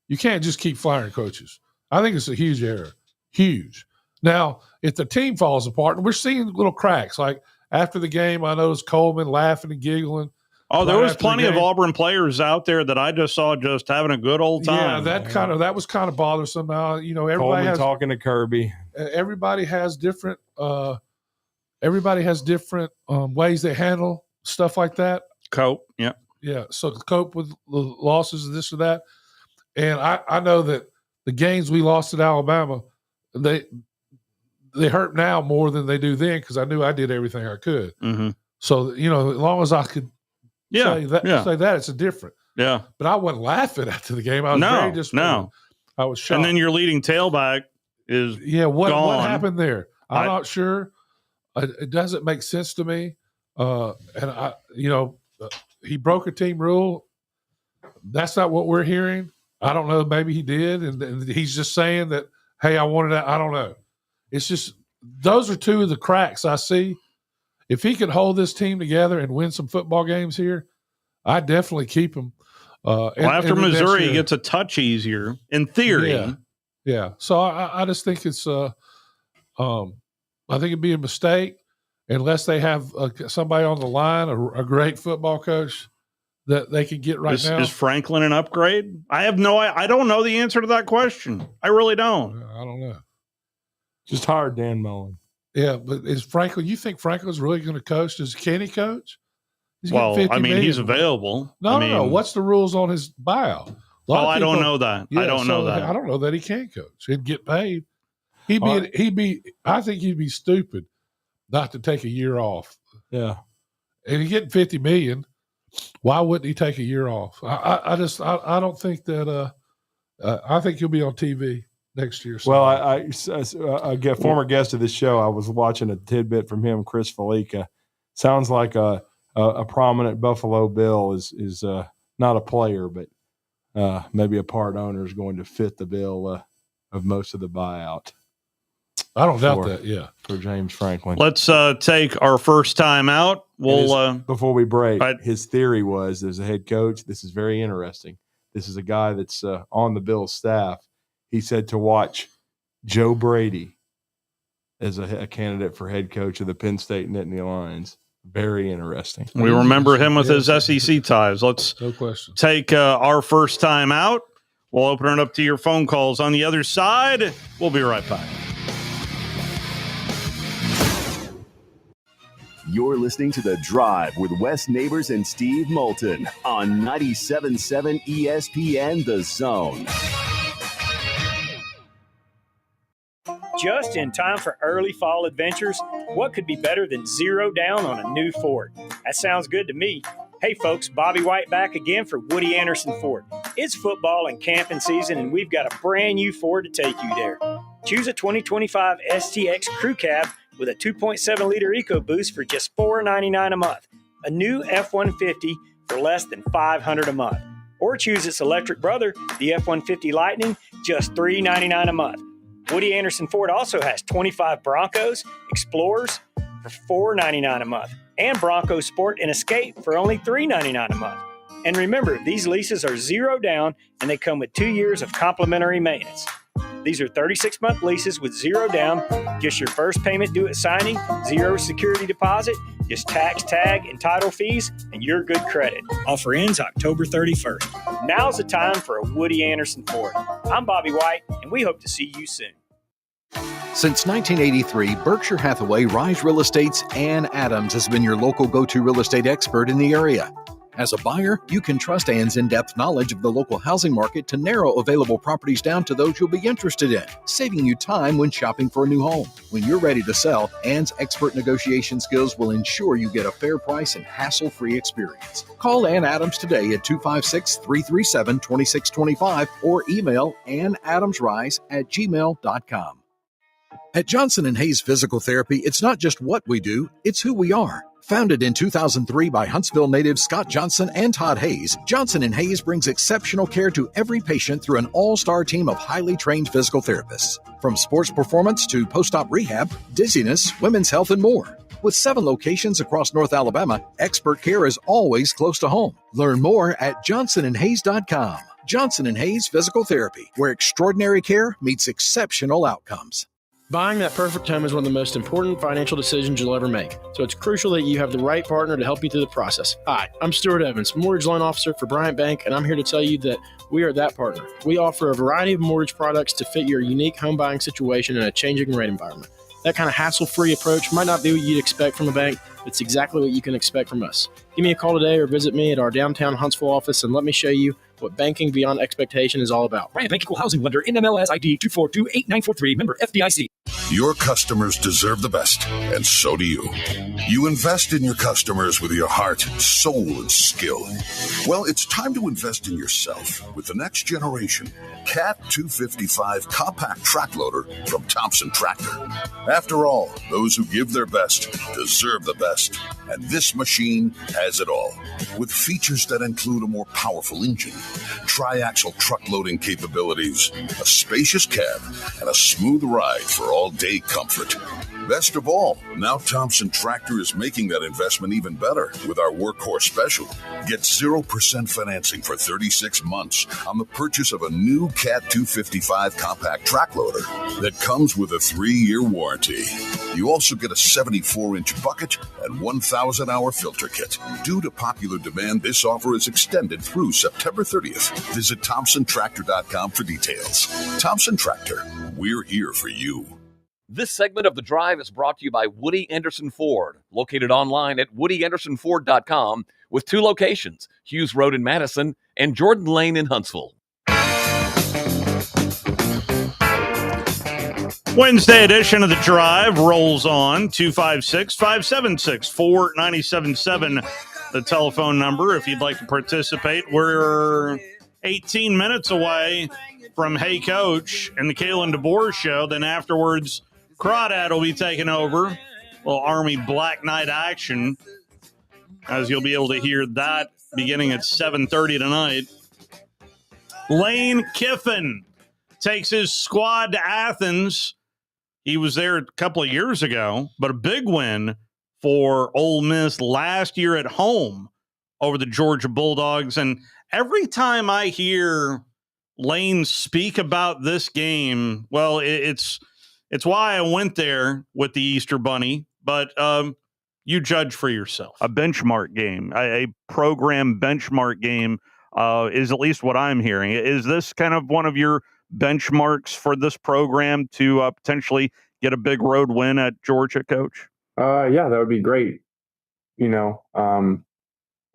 Speaker 14: You can't just keep firing coaches. I think it's a huge error. Huge. Now, if the team falls apart, and we're seeing little cracks, like after the game, I noticed Coleman laughing and giggling.
Speaker 20: Oh, there was plenty of Auburn players out there that I just saw just having a good old time.
Speaker 14: Yeah, that was kind of bothersome. Now, everybody
Speaker 13: Coleman
Speaker 14: has
Speaker 13: talking to Kirby.
Speaker 14: Everybody has different. Everybody has different ways they handle stuff like that.
Speaker 20: Cope, yeah.
Speaker 14: Yeah, so cope with the losses and this or that. And I know that the games we lost at Alabama, they hurt now more than they do then because I knew I did everything I could.
Speaker 20: Mm-hmm.
Speaker 14: So, as long as I could say that, it's a different.
Speaker 20: Yeah.
Speaker 14: But I wasn't laughing after the game. I was very disappointed.
Speaker 20: No.
Speaker 14: I was shocked.
Speaker 20: And then your leading tailback is
Speaker 14: what
Speaker 20: gone.
Speaker 14: happened there? I'm not sure. It doesn't make sense to me. And he broke a team rule. That's not what we're hearing. I don't know. Maybe he did, and he's just saying that. Hey, I wanted that. I don't know. It's just those are two of the cracks I see. If he could hold this team together and win some football games here, I definitely keep him.
Speaker 20: After Missouri, he gets a touch easier in theory.
Speaker 14: Yeah. So I just think it's. I think it'd be a mistake unless they have somebody on the line, a great football coach that they can get now.
Speaker 20: Is Franklin an upgrade? I don't know the answer to that question. I really don't.
Speaker 14: I don't know.
Speaker 13: Just hired Dan Mullen.
Speaker 14: Yeah, but is Franklin? You think Franklin's really going to coach? Can he coach?
Speaker 20: He's available.
Speaker 14: No. What's the rules on his buyout?
Speaker 20: I don't know that.
Speaker 14: Yeah,
Speaker 20: I don't know that.
Speaker 14: I don't know that he can coach and get paid. I think he'd be stupid not to take a year off.
Speaker 13: Yeah,
Speaker 14: and he's getting $50 million. Why wouldn't he take a year off? I don't think that. I think he'll be on TV next year.
Speaker 13: Well, I get former guest of this show. I was watching a tidbit from him, Chris Felica. Sounds like a prominent Buffalo Bill is not a player, but maybe a part owner is going to fit the bill of most of the buyout.
Speaker 14: I don't doubt that. Yeah,
Speaker 13: for James Franklin.
Speaker 20: Let's take our first time out. We'll
Speaker 13: before we break. His theory was, as a head coach, this is very interesting. This is a guy that's on the Bills staff. He said to watch Joe Brady as a candidate for head coach of the Penn State Nittany Lions. Very interesting.
Speaker 20: We remember him with his SEC ties. Let's take our first time out. We'll open it up to your phone calls on the other side. We'll be right back.
Speaker 10: You're listening to The Drive with Wes Neighbors and Steve Moulton on 97.7 ESPN The Zone.
Speaker 1: Just in time for early fall adventures, what could be better than zero down on a new Ford? That sounds good to me. Hey folks, Bobby White back again for Woody Anderson Ford. It's football and camping season, and we've got a brand new Ford to take you there. Choose a 2025 STX Crew Cab with a 2.7-liter EcoBoost for just $499 a month. A new F-150 for less than $500 a month. Or choose its electric brother, the F-150 Lightning, just $399 a month. Woody Anderson Ford also has 25 Broncos, Explorers for $499 a month, and Bronco Sport and Escape for only $399 a month. And remember, these leases are zero down, and they come with 2 years of complimentary maintenance. These are 36-month leases with zero down, just your first payment due at signing, zero security deposit, just tax, tag, and title fees, and your good credit. Offer ends October 31st. Now's the time for a Woody Anderson Ford. I'm Bobby White, and we hope to see you soon.
Speaker 22: Since 1983, Berkshire Hathaway Rise Real Estate's Ann Adams has been your local go-to real estate expert in the area. As a buyer, you can trust Ann's in-depth knowledge of the local housing market to narrow available properties down to those you'll be interested in, saving you time when shopping for a new home. When you're ready to sell, Ann's expert negotiation skills will ensure you get a fair price and hassle-free experience. Call Ann Adams today at 256-337-2625 or email annadamsrise@gmail.com. At Johnson & Hayes Physical Therapy, it's not just what we do, it's who we are. Founded in 2003 by Huntsville natives Scott Johnson and Todd Hayes, Johnson & Hayes brings exceptional care to every patient through an all-star team of highly trained physical therapists. From sports performance to post-op rehab, dizziness, women's health, and more. With 7 locations across North Alabama, expert care is always close to home. Learn more at johnsonandhayes.com. Johnson & Hayes Physical Therapy, where extraordinary care meets exceptional outcomes.
Speaker 2: Buying that perfect home is one of the most important financial decisions you'll ever make, so it's crucial that you have the right partner to help you through the process. Hi, I'm Stuart Evans, Mortgage Loan Officer for Bryant Bank, and I'm here to tell you that we are that partner. We offer a variety of mortgage products to fit your unique home buying situation in a changing rate environment. That kind of hassle-free approach might not be what you'd expect from a bank, but it's exactly what you can expect from us. Give me a call today or visit me at our downtown Huntsville office and let me show you what banking beyond expectation is all about.
Speaker 3: Bryant Bank Equal Housing Lender, NMLS ID 2428943, member FDIC.
Speaker 23: Your customers deserve the best, and so do you. You invest in your customers with your heart, soul, and skill. Well, it's time to invest in yourself with the next generation Cat 255 compact track loader from Thompson Tractor. After all, those who give their best deserve the best, and this machine has it all. With features that include a more powerful engine, tri-axle truck loading capabilities, a spacious cab, and a smooth ride for all-day comfort. Best of all, now Thompson Tractor is making that investment even better with our Workhorse Special. Get 0% financing for 36 months on the purchase of a new Cat 255 compact track loader that comes with a 3-year warranty. You also get a 74-inch bucket and 1,000-hour filter kit. Due to popular demand, this offer is extended through September 30th. Visit ThompsonTractor.com for details. Thompson Tractor, we're here for you.
Speaker 24: This segment of The Drive is brought to you by Woody Anderson Ford, located online at WoodyAndersonFord.com with 2 locations, Hughes Road in Madison and Jordan Lane in Huntsville.
Speaker 12: Wednesday edition of The Drive rolls on. 256-576-4977, the telephone number if you'd like to participate. We're 18 minutes away from Hey Coach and the Kalen DeBoer Show. Then afterwards, Crawdad will be taking over. A little Army Black Knight action, as you'll be able to hear that beginning at 7:30 tonight. Lane Kiffin takes his squad to Athens. He was there a couple of years ago, but a big win for Ole Miss last year at home over the Georgia Bulldogs. And every time I hear Lane speak about this game, well, it's why I went there with the Easter Bunny, but you judge for yourself.
Speaker 25: A benchmark game, a program benchmark game is at least what I'm hearing. Is this kind of one of your benchmarks for this program to potentially get a big road win at Georgia, Coach?
Speaker 26: Yeah, that would be great. You know, and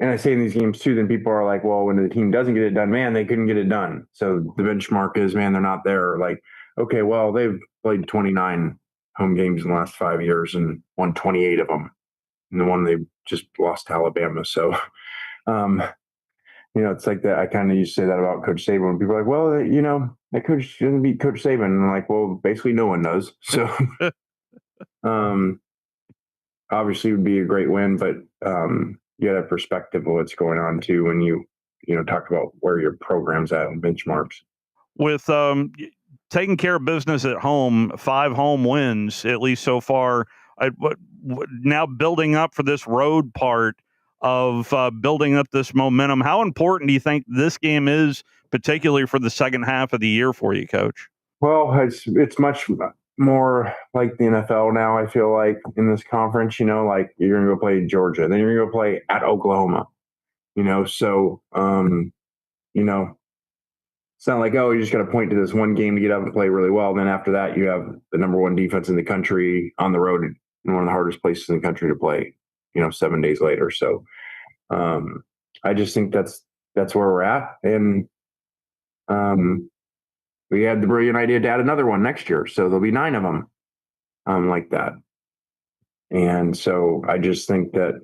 Speaker 26: I say in these games too, then people are like, well, when the team doesn't get it done, man, they couldn't get it done. So the benchmark is, man, they're not there. Like, okay, well, they've played 29 home games in the last 5 years and won 28 of them. And the one they just lost to Alabama. So, you know, it's like that. I kind of used to say that about Coach Saban when people are like, well, you know, that coach doesn't beat Coach Saban. And I'm like, well, basically no one does. So, obviously it would be a great win, but you got a perspective of what's going on too when you talk about where your program's at and benchmarks.
Speaker 25: With taking care of business at home, 5 home wins, at least so far, now building up for this road part of building up this momentum. How important do you think this game is, particularly for the second half of the year for you, Coach?
Speaker 26: Well, it's much more like the NFL now, I feel like, in this conference. You know, like you're going to go play Georgia, then you're going to go play at Oklahoma. You know, so, you know, it's not like, oh, you just got to point to this one game to get up and play really well. And then after that, you have the number 1 defense in the country on the road in one of the hardest places in the country to play, 7 days later. So I just think that's where we're at. And we had the brilliant idea to add another one next year. So there'll be 9 of them like that. And so I just think that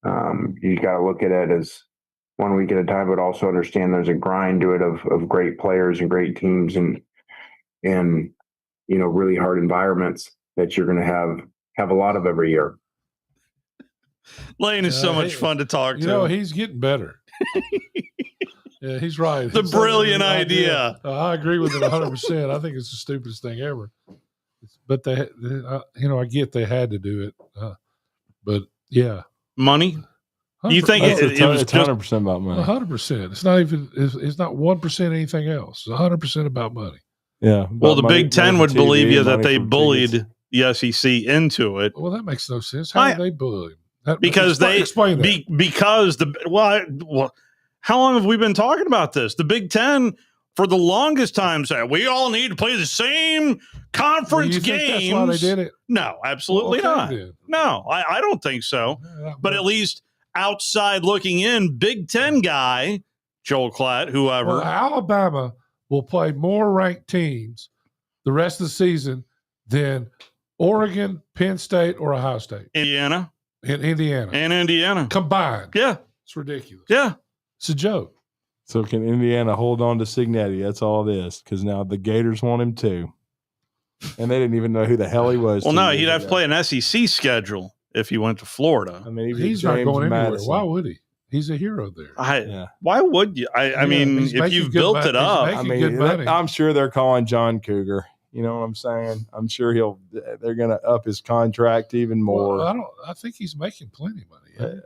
Speaker 26: you got to look at it as 1 week at a time, but also understand there's a grind to it of great players and great teams. And really hard environments that you're going to have a lot of every year.
Speaker 20: Lane is so much fun to talk to.
Speaker 14: He's getting better. Yeah, he's right.
Speaker 20: The brilliant idea.
Speaker 14: I agree with it 100%. I think it's the stupidest thing ever. But I get they had to do it. But yeah,
Speaker 20: money. You think it was
Speaker 13: 100% about money?
Speaker 14: 100%. It's not even. It's not 1% anything else. It's 100% about money.
Speaker 13: Yeah.
Speaker 20: Well, the Big Ten would believe you that they bullied the SEC into it.
Speaker 14: Well, that makes no sense. How did they bully him?
Speaker 20: Because
Speaker 14: explain that.
Speaker 20: Because how long have we been talking about this? The Big Ten for the longest time said we all need to play the same conference games.
Speaker 14: That's why they did it?
Speaker 20: No, absolutely not.
Speaker 14: Then.
Speaker 20: No, I don't think so. But at least outside looking in, Big Ten guy Joel Klatt, whoever.
Speaker 14: Well, Alabama will play more ranked teams the rest of the season than Oregon, Penn State, or Ohio State.
Speaker 20: Indiana.
Speaker 14: Indiana combined.
Speaker 20: Yeah,
Speaker 14: it's ridiculous.
Speaker 20: Yeah,
Speaker 14: it's a joke.
Speaker 13: So can Indiana hold on to Cignetti? That's all it is. Because now the Gators want him too, and they didn't even know who the hell he was.
Speaker 20: Well, no, he'd have to play an SEC schedule if he went to Florida.
Speaker 13: I mean,
Speaker 14: he's not going anywhere. Why would he? He's a hero there.
Speaker 20: Why would you? I mean, if you've built it up,
Speaker 13: I'm sure they're calling John Cougar. You know what I'm saying? I'm sure they're going to up his contract even more.
Speaker 14: Well, I think he's making plenty of money.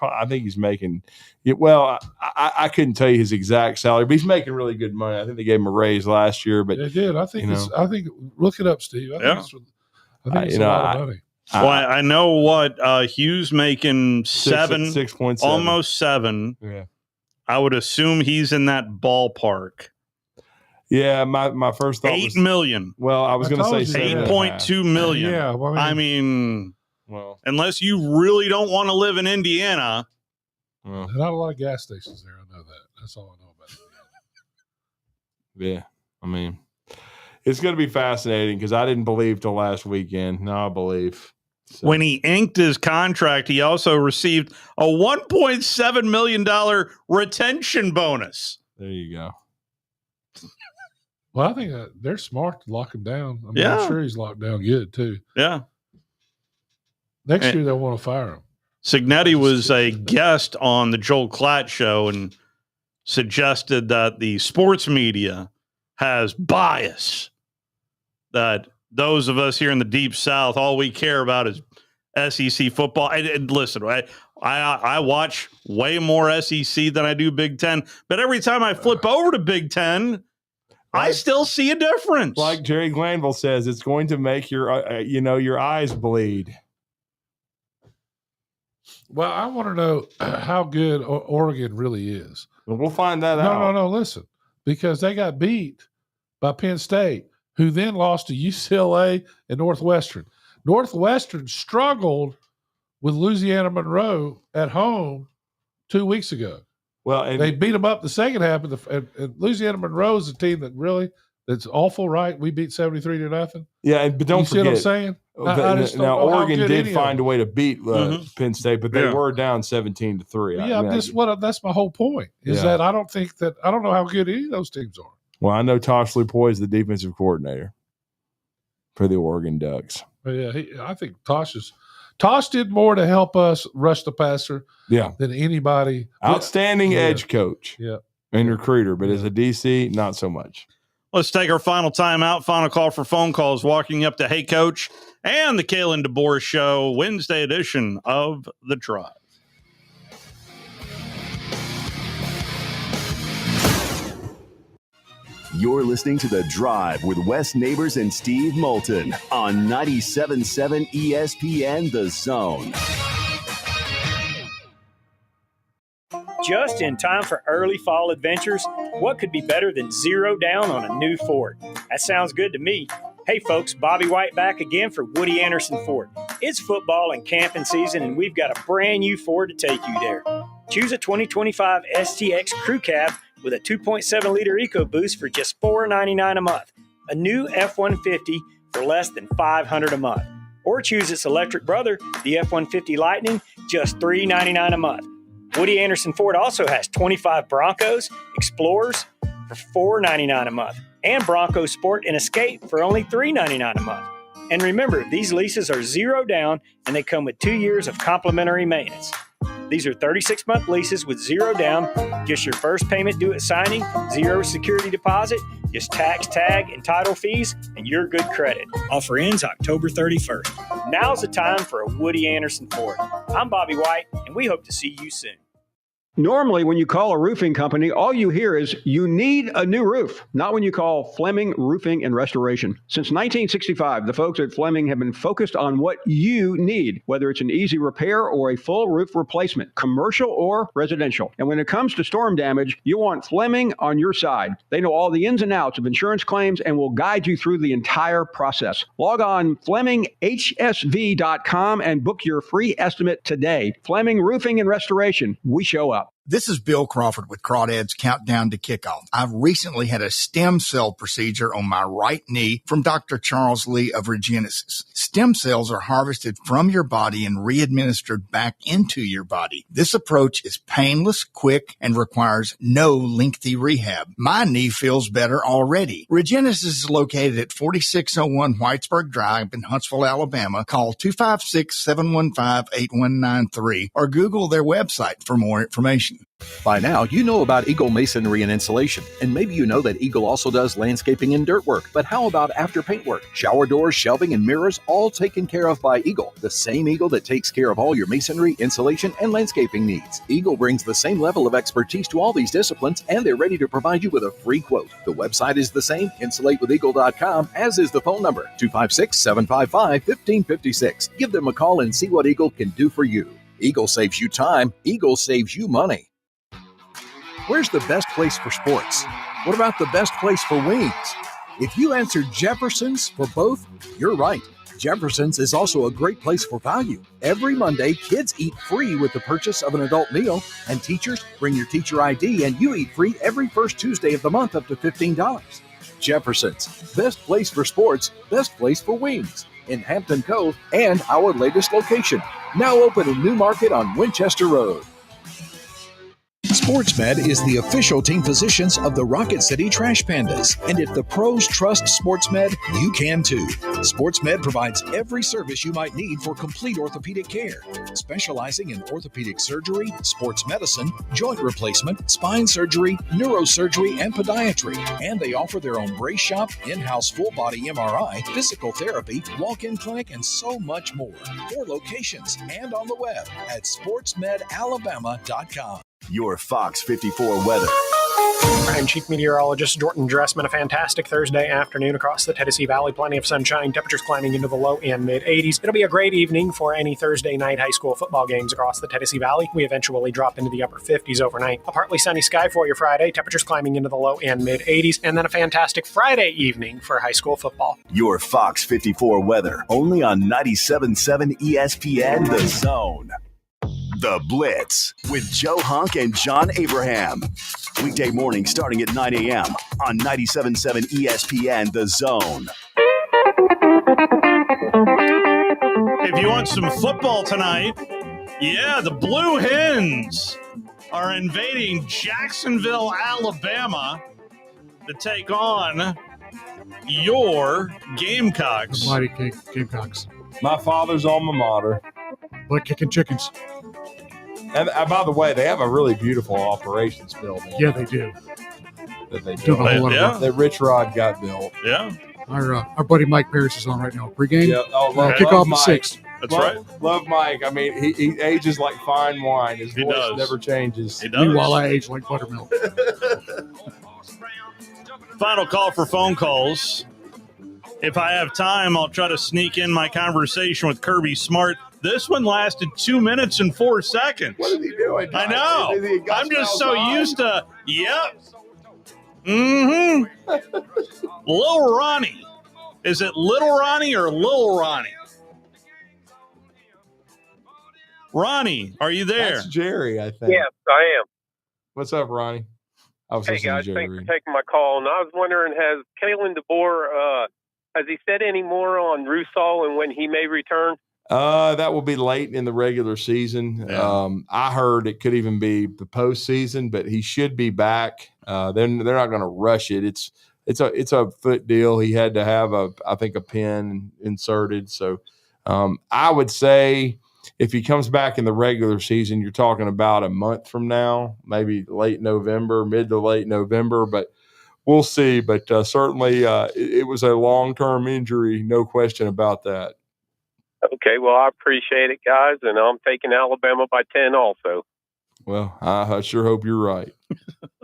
Speaker 13: I think he's making. Well, I couldn't tell you his exact salary, but he's making really good money. I think they gave him a raise last year, but
Speaker 14: they did. I think. I think. Look it up, Steve. I think it's a lot of money.
Speaker 20: Well, I know what Hughes making
Speaker 13: 6.7,
Speaker 20: almost 7.
Speaker 13: Yeah,
Speaker 20: I would assume he's in that ballpark.
Speaker 13: Yeah, my first thought
Speaker 20: $8 million.
Speaker 13: Well, I was going to say
Speaker 20: 8.2 million.
Speaker 14: Yeah, well,
Speaker 20: I mean, unless you really don't want to live in Indiana,
Speaker 14: there's not a lot of gas stations there. I know that. That's all I know about it.
Speaker 13: Yeah, I mean, it's going to be fascinating because I didn't believe till last weekend. Now I believe. So.
Speaker 20: When he inked his contract, he also received a $1.7 million retention bonus.
Speaker 13: There you go.
Speaker 14: Well, I think they're smart to lock him down. I mean, I'm sure he's locked down good, too.
Speaker 20: Yeah.
Speaker 14: Next year, they'll want to fire him.
Speaker 20: Cignetti was a guest on the Joel Klatt show and suggested that the sports media has bias, that those of us here in the Deep South, all we care about is SEC football. And listen, I watch way more SEC than I do Big Ten, but every time I flip over to Big Ten, I still see a difference.
Speaker 13: Like Jerry Glanville says, it's going to make your eyes bleed.
Speaker 14: Well, I want to know how good Oregon really is.
Speaker 13: We'll find that out.
Speaker 14: No, listen. Because they got beat by Penn State, who then lost to UCLA and Northwestern. Northwestern struggled with Louisiana Monroe at home 2 weeks ago.
Speaker 13: Well, and
Speaker 14: they beat them up the second half, and Louisiana Monroe is a team that's awful, right? We beat 73-0.
Speaker 13: Yeah, but don't forget.
Speaker 14: See what I'm saying?
Speaker 13: Now Oregon did find a way to beat Penn State, but they were down 17-3.
Speaker 14: Yeah, that's my whole point. That I don't know how good any of those teams are.
Speaker 13: Well, I know Tosh Lupoy is the defensive coordinator for the Oregon Ducks.
Speaker 14: But yeah, I think Tosh did more to help us rush the passer than anybody.
Speaker 13: Outstanding edge coach and recruiter, but as a DC, not so much.
Speaker 20: Let's take our final timeout. Final call for phone calls. Walking up to Hey Coach and the Kalen DeBoer Show, Wednesday edition of The Drive.
Speaker 10: You're listening to The Drive with Wes Neighbors and Steve Moulton on 97.7 ESPN The Zone.
Speaker 1: Just in time for early fall adventures, what could be better than 0 down on a new Ford? That sounds good to me. Hey folks, Bobby White back again for Woody Anderson Ford. It's football and camping season, and we've got a brand new Ford to take you there. Choose a 2025 STX Crew Cab with a 2.7-liter EcoBoost for just $499 a month. A new F-150 for less than $500 a month. Or choose its electric brother, the F-150 Lightning, just $399 a month. Woody Anderson Ford also has 25 Broncos, Explorers for $499 a month. and Bronco Sport and Escape for only $399 a month. And remember, these leases are 0 down and they come with 2 years of complimentary maintenance. These are 36-month leases with 0 down, just your first payment due at signing, 0 security deposit, just tax, tag, and title fees, and your good credit. Offer ends October 31st. Now's the time for a Woody Anderson Ford. I'm Bobby White, and we hope to see you soon.
Speaker 4: Normally, when you call a roofing company, all you hear is, you need a new roof. Not when you call Fleming Roofing and Restoration. Since 1965, the folks at Fleming have been focused on what you need, whether it's an easy repair or a full roof replacement, commercial or residential. And when it comes to storm damage, you want Fleming on your side. They know all the ins and outs of insurance claims and will guide you through the entire process. Log on FlemingHSV.com and book your free estimate today. Fleming Roofing and Restoration. We show up.
Speaker 5: This is Bill Crawford with Crawdad's Countdown to Kickoff. I've recently had a stem cell procedure on my right knee from Dr. Charles Lee of Regenesis. Stem cells are harvested from your body and re-administered back into your body. This approach is painless, quick, and requires no lengthy rehab. My knee feels better already. Regenesis is located at 4601 Whitesburg Drive in Huntsville, Alabama. Call 256-715-8193 or Google their website for more information.
Speaker 22: By now, you know about Eagle Masonry and Insulation, and maybe you know that Eagle also does landscaping and dirt work. But how about after paint work? Shower doors, shelving, and mirrors, all taken care of by Eagle, the same Eagle that takes care of all your masonry, insulation, and landscaping needs. Eagle brings the same level of expertise to all these disciplines, and they're ready to provide you with a free quote. The website is the same, insulatewitheagle.com, as is the phone number, 256-755-1556. Give them a call and see what Eagle can do for you. Eagle saves you time. Eagle saves you money. Where's the best place for sports? What about the best place for wings? If you answered Jefferson's for both, you're right. Jefferson's is also a great place for value. Every Monday, kids eat free with the purchase of an adult meal, and teachers bring your teacher ID and you eat free every first Tuesday of the month up to $15. Jefferson's, best place for sports, best place for wings. In Hampton Cove and our latest location, now open in New Market on Winchester Road.
Speaker 6: SportsMed is the official team physicians of the Rocket City Trash Pandas. And if the pros trust SportsMed, you can too. SportsMed provides every service you might need for complete orthopedic care, specializing in orthopedic surgery, sports medicine, joint replacement, spine surgery, neurosurgery, and podiatry. And they offer their own brace shop, in-house full-body MRI, physical therapy, walk-in clinic, and so much more. 4 locations and on the web at sportsmedalabama.com.
Speaker 10: Your Fox 54 weather.
Speaker 7: I'm Chief Meteorologist Jordan Dressman. A fantastic Thursday afternoon across the Tennessee Valley. Plenty of sunshine. Temperatures climbing into the low and mid-80s. It'll be a great evening for any Thursday night high school football games across the Tennessee Valley. We eventually drop into the upper 50s overnight. A partly sunny sky for your Friday. Temperatures climbing into the low and mid-80s. And then a fantastic Friday evening for high school football.
Speaker 10: Your Fox 54 weather. Only on 97.7 ESPN The Zone. The Blitz with Joe Hunk and John Abraham. Weekday morning starting at 9 a.m. on 97.7 ESPN The Zone.
Speaker 12: If you want some football tonight, yeah, the Blue Hens are invading Jacksonville, Alabama to take on your Gamecocks.
Speaker 14: The mighty Gamecocks.
Speaker 13: My father's alma mater.
Speaker 14: Butt kicking chickens.
Speaker 13: And by the way, they have a really beautiful operations building.
Speaker 14: Yeah, they do.
Speaker 13: That they
Speaker 14: Doing a whole lot of work.
Speaker 13: That Rich Rod got built.
Speaker 12: Yeah.
Speaker 14: Our buddy Mike Parrish is on right now. Pre-game.
Speaker 13: Yeah. Oh,
Speaker 14: Kickoff
Speaker 13: Mike.
Speaker 14: at 6.
Speaker 12: That's right.
Speaker 13: Love Mike. I mean, he ages like fine wine. His voice
Speaker 12: does.
Speaker 13: never changes.
Speaker 12: He does.
Speaker 14: Meanwhile, I age like buttermilk.
Speaker 12: Final call for phone calls. If I have time, I'll try to sneak in my conversation with Kirby Smart. This one lasted 2 minutes and 4 seconds.
Speaker 13: What is he doing?
Speaker 12: I know.
Speaker 13: Is he got
Speaker 12: I'm just
Speaker 13: smells
Speaker 12: so
Speaker 13: on?
Speaker 12: used to, yep. Mm-hmm. Lil Ronnie. Is it Little Ronnie or Lil Ronnie? Ronnie, are you there?
Speaker 13: That's Jerry, I think.
Speaker 8: Yes, I am.
Speaker 13: What's up, Ronnie? I was
Speaker 8: Hey,
Speaker 13: listening
Speaker 8: guys,
Speaker 13: to Jerry.
Speaker 8: thanks for taking my call. And I was wondering, has Kalen DeBoer, has he said any more on Rusall and when he may return?
Speaker 13: That will be late in the regular season.
Speaker 12: Yeah.
Speaker 13: I heard it could even be the postseason, but he should be back. They're not going to rush it. It's it's a foot deal. He had to have I think a pin inserted. So I would say if he comes back in the regular season, you're talking about a month from now, maybe late November, mid to late November, but we'll see. But certainly it was a long-term injury, no question about that.
Speaker 8: Okay, well, I appreciate it, guys, and I'm taking Alabama by 10 also.
Speaker 13: Well, I sure hope you're right.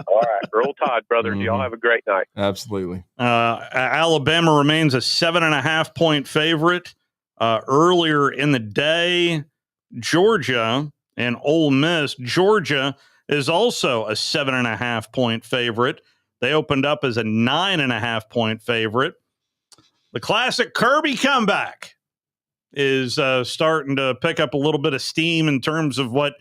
Speaker 8: All right, roll tide, brothers. Y'all have a great night.
Speaker 13: Absolutely.
Speaker 20: Alabama remains a 7.5-point favorite. Earlier in the day, Georgia and Ole Miss. Georgia is also a 7.5-point favorite. They opened up as a 9.5-point favorite. The classic Kirby comeback is starting to pick up a little bit of steam in terms of what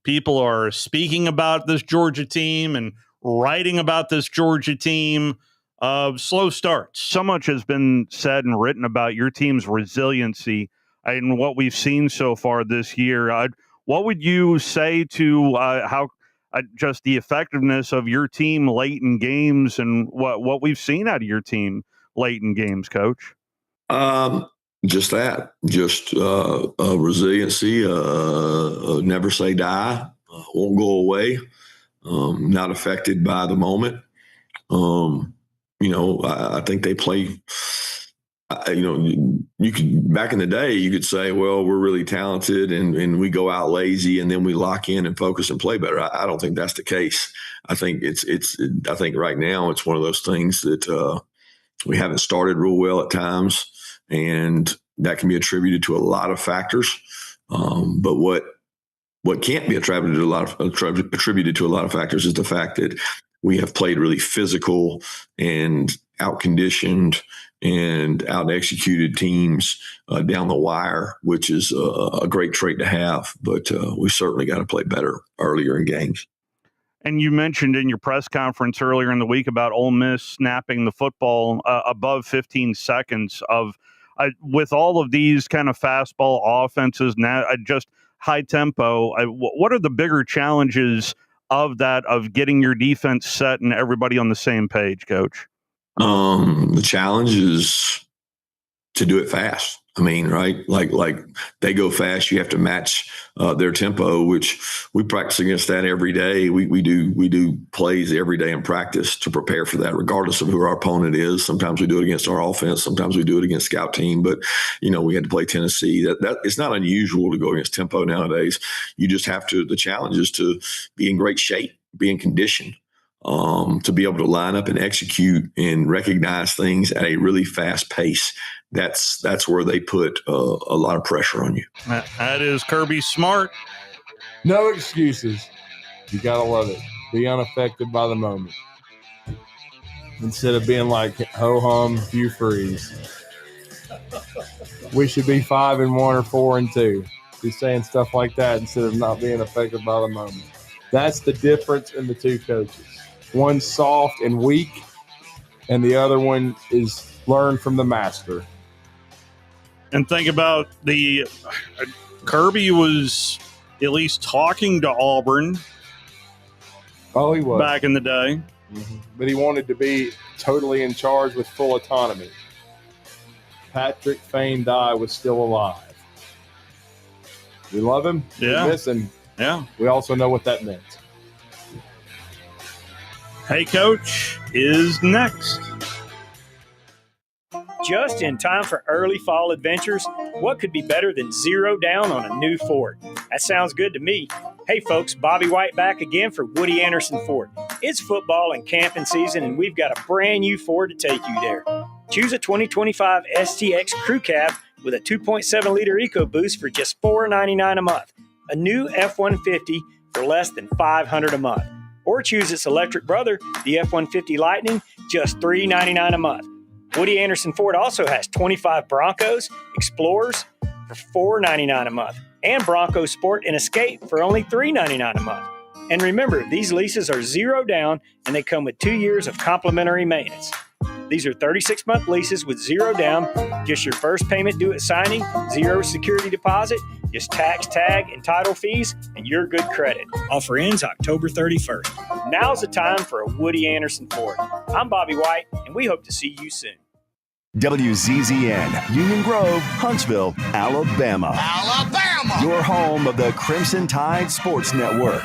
Speaker 20: people are speaking about this Georgia team and writing about this Georgia team. Slow starts.
Speaker 25: So much has been said and written about your team's resiliency and what we've seen so far this year. What would you say to how just the effectiveness of your team late in games and what we've seen out of your team late in games, Coach?
Speaker 9: Just that, resiliency, never say die, won't go away, not affected by the moment. I think they play, you could, back in the day, you could say, well, we're really talented and we go out lazy and then we lock in and focus and play better. I don't think that's the case. I think I think right now it's one of those things that we haven't started real well at times, and that can be attributed to a lot of factors. But what can't be attributed to a lot of factors is the fact that we have played really physical and out-conditioned and out-executed teams down the wire, which is a great trait to have. But we certainly got to play better earlier in games.
Speaker 25: And you mentioned in your press conference earlier in the week about Ole Miss snapping the football above 15 seconds with all of these kind of fastball offenses, now just high tempo. What are the bigger challenges of getting your defense set and everybody on the same page, Coach?
Speaker 9: The challenge is to do it fast. I mean, right? Like they go fast. You have to match their tempo, which we practice against that every day. We do plays every day in practice to prepare for that, regardless of who our opponent is. Sometimes we do it against our offense. Sometimes we do it against scout team. But we had to play Tennessee. That it's not unusual to go against tempo nowadays. You just have to. The challenge is to be in great shape, be in condition. To be able to line up and execute and recognize things at a really fast pace. That's where they put a lot of pressure on you.
Speaker 20: That is Kirby Smart.
Speaker 13: No excuses. You got to love it. Be unaffected by the moment. Instead of being like, ho-hum, Hugh Freeze. We should be 5-1 or 4-2. He's saying stuff like that instead of not being affected by the moment. That's the difference in the two coaches. One's soft and weak, and the other one is learn from the master.
Speaker 20: And think about Kirby was at least talking to Auburn.
Speaker 13: Oh, he was.
Speaker 20: Back in the day.
Speaker 13: Mm-hmm. But he wanted to be totally in charge with full autonomy. Patrick Fain Dye was still alive. We love him.
Speaker 20: Yeah.
Speaker 13: We miss him.
Speaker 20: Yeah.
Speaker 13: We also know what that meant.
Speaker 20: Hey Coach is next.
Speaker 1: Just in time for early fall adventures, what could be better than 0 down on a new Ford? That sounds good to me. Hey folks, Bobby White back again for Woody Anderson Ford. It's football and camping season, and we've got a brand new Ford to take you there. Choose a 2025 STX Crew Cab with a 2.7-liter EcoBoost for just $499 a month. A new F-150 for less than $500 a month. Or choose its electric brother, the F-150 Lightning, just $399 a month. Woody Anderson Ford also has 25 Broncos, Explorers for $499 a month, and Bronco Sport and Escape for only $399 a month. And remember, these leases are 0 down, and they come with 2 years of complimentary maintenance. These are 36-month leases with zero down, just your first payment due at signing, zero security deposit, just tax, tag, and title fees, and your good credit. Offer ends October 31st. Now's the time for a Woody Anderson Ford. I'm Bobby White, and we hope to see you soon.
Speaker 10: WZZN, Union Grove, Huntsville, Alabama. Alabama! Your home of the Crimson Tide Sports Network.